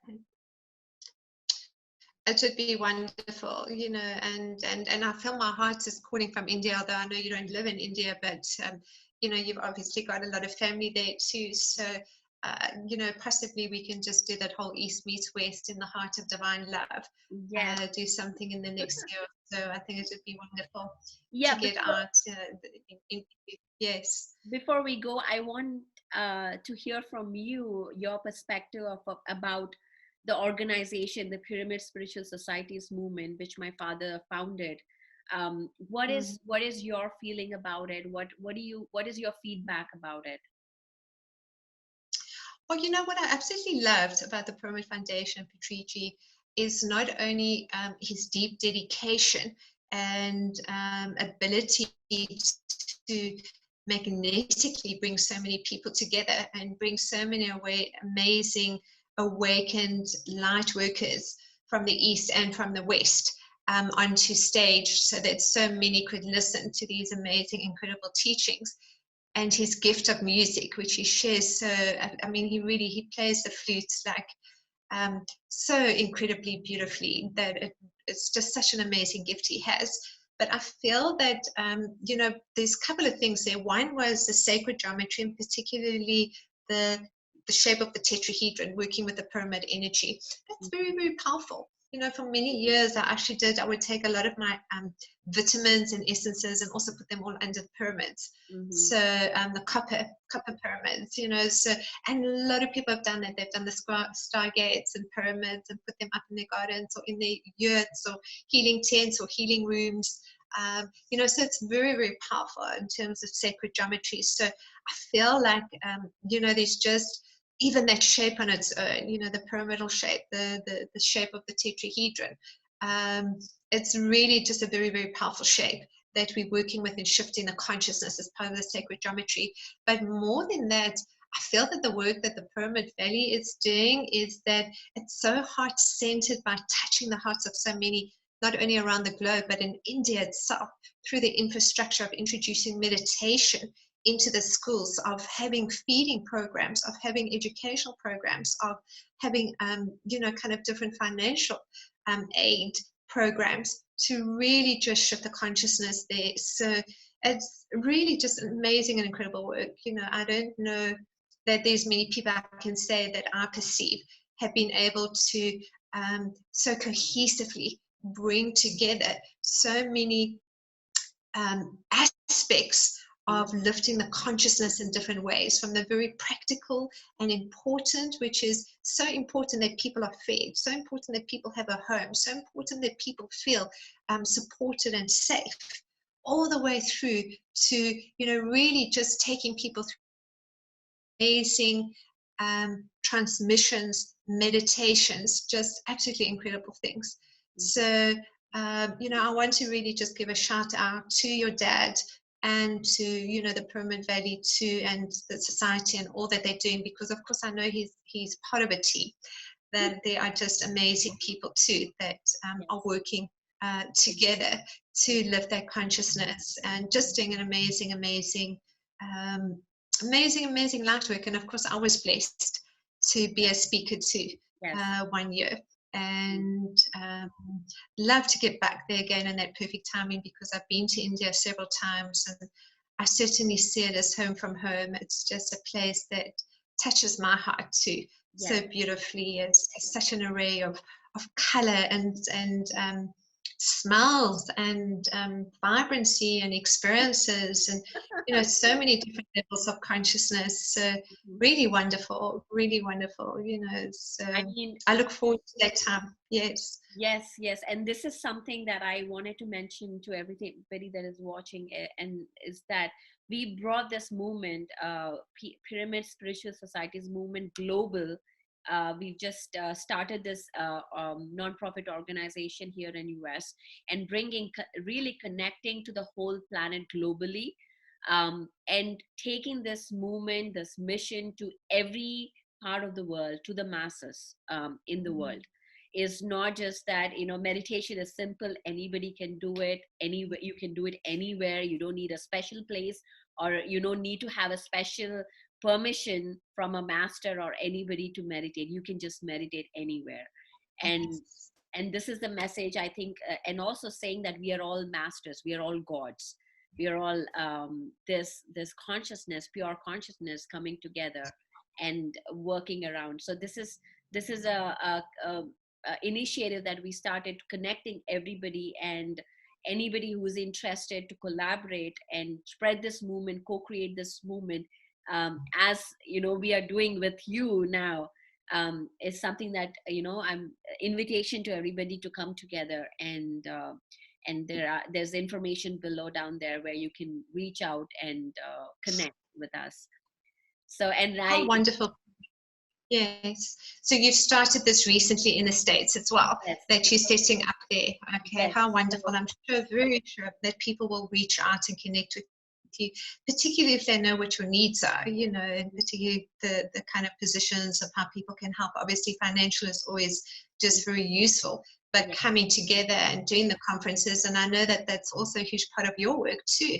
it would be wonderful, and I feel my heart is calling from India, although I know you don't live in India, but you've obviously got a lot of family there too. So possibly we can just do that whole East meets West in the heart of divine love. Yes. Do something in the next year or so. I think it would be wonderful to Yeah, get out. Yes. before we go, I want to hear from you your perspective about the organization, the Pyramid Spiritual Societies movement, which my father founded. Mm. What is your feeling about it? What is your feedback about it? Well, you know what I absolutely loved about the Pyramid Foundation, Patrici, is not only his deep dedication and ability to magnetically bring so many people together and bring so many amazing awakened light workers from the East and from the West onto stage so that so many could listen to these amazing, incredible teachings, and his gift of music, which he shares. So, I mean, he plays the flutes like so incredibly beautifully that it's just such an amazing gift he has. But I feel that, there's a couple of things there. One was the sacred geometry, and particularly the the shape of the tetrahedron, working with the pyramid energy. That's very, very powerful. For many years, I would take a lot of my vitamins and essences and also put them all under the pyramids. Mm-hmm. So the copper pyramids, so, and a lot of people have done that. They've done the stargates and pyramids and put them up in their gardens or in their yurts or healing tents or healing rooms. So it's very, very powerful in terms of sacred geometry. So I feel like, there's just even that shape on its own, the pyramidal shape, the shape of the tetrahedron. It's really just a very, very powerful shape that we're working with and shifting the consciousness as part of the sacred geometry. But more than that, I feel that the work that the Pyramid Valley is doing is that it's so heart-centered by touching the hearts of so many, not only around the globe, but in India itself, through the infrastructure of introducing meditation into the schools, of having feeding programs, of having educational programs, of having, kind of different financial aid programs to really just shift the consciousness there. So it's really just amazing and incredible work. I don't know that there's many people I can say that I perceive have been able to so cohesively bring together so many aspects of lifting the consciousness in different ways, from the very practical and important, which is so important that people are fed, so important that people have a home, so important that people feel supported and safe, all the way through to, really just taking people through amazing transmissions, meditations, just absolutely incredible things. So, I want to really just give a shout out to your dad and to, the Pyramid Valley too, and the society and all that they're doing, because of course I know he's part of a team, that they are just amazing people too that are working together to lift that consciousness and just doing an um, amazing light work. And of course, I was blessed to be a speaker too Yes. 1 year, and love to get back there again in that perfect timing, because I've been to India several times and I certainly see it as home from home. It's just a place that touches my heart too, Yes. so beautifully. It's such an array of color and smells and vibrancy and experiences, and so many different levels of consciousness. So really wonderful, really wonderful. So I mean, I look forward to that time. Yes. yes. And this is something that I wanted to mention to everybody that is watching, and is that we brought this movement, Pyramid Spiritual Societies movement, global. We've just started this non-profit organization here in US, and really connecting to the whole planet globally, and taking this movement, this mission to every part of the world, to the masses in the world. Is not just that, meditation is simple, anybody can do it anywhere, you can do it anywhere, you don't need a special place, or you don't need to have a special permission from a master or anybody to meditate. You can just meditate anywhere. And this is the message, I think, and also saying that we are all masters, we are all gods, we are all this consciousness, pure consciousness, coming together and working around. So this is a initiative that we started, connecting everybody and anybody who is interested to collaborate and spread this movement, co-create this movement, as we are doing with you now. Is something that, I'm invitation to everybody to come together, and there's information below down there where you can reach out and connect with us. So, and How wonderful. Yes. So you've started this recently in the States as well, yes, that you're setting up there. Okay, yes. how wonderful. I'm sure, very sure that people will reach out and connect with you, particularly if they know what your needs are, and particularly the kind of positions of how people can help. Obviously, financial is always just very useful, but Yes. coming together and doing the conferences, and I know that that's also a huge part of your work too,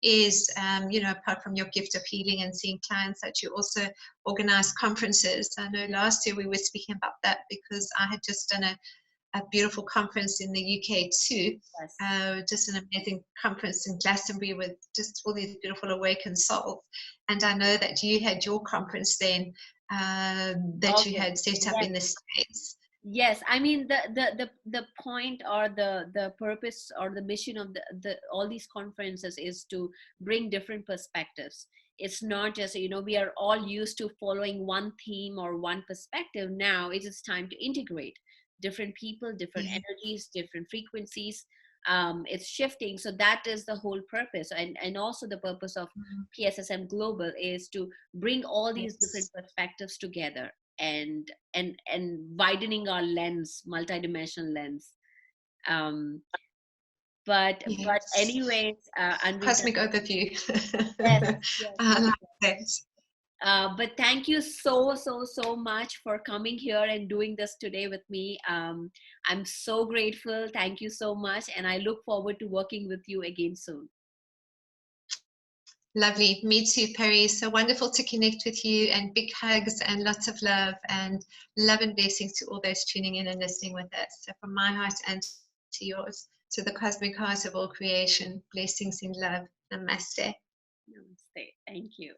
is, apart from your gift of healing and seeing clients, that you also organize conferences. I know last year we were speaking about that because I had just done a beautiful conference in the UK too. Yes. Just an amazing conference in Glastonbury with just all these beautiful awakened souls. And I know that you had your conference then, that you Okay. had set up Yes. in the States. Yes, I mean, the point, or the purpose, or the mission of the all these conferences is to bring different perspectives. It's not just, we are all used to following one theme or one perspective. Now it is time to integrate different people, different Yeah. energies, different frequencies. It's shifting. So that is the whole purpose, and also the purpose of PSSM Global is to bring all these different Yes. perspectives together, and widening our lens, multidimensional lens. um but Yes. anyways, Anrita, Cosmic overview. yes, yes, I yes. like that. But thank you so much for coming here and doing this today with me. I'm so grateful. Thank you so much, and I look forward to working with you again soon. Lovely. Me too, Pari. So wonderful to connect with you, and big hugs and lots of love and blessings to all those tuning in and listening with us. So from my heart and to yours, to the cosmic heart of all creation, blessings in love. Namaste. Namaste. Thank you.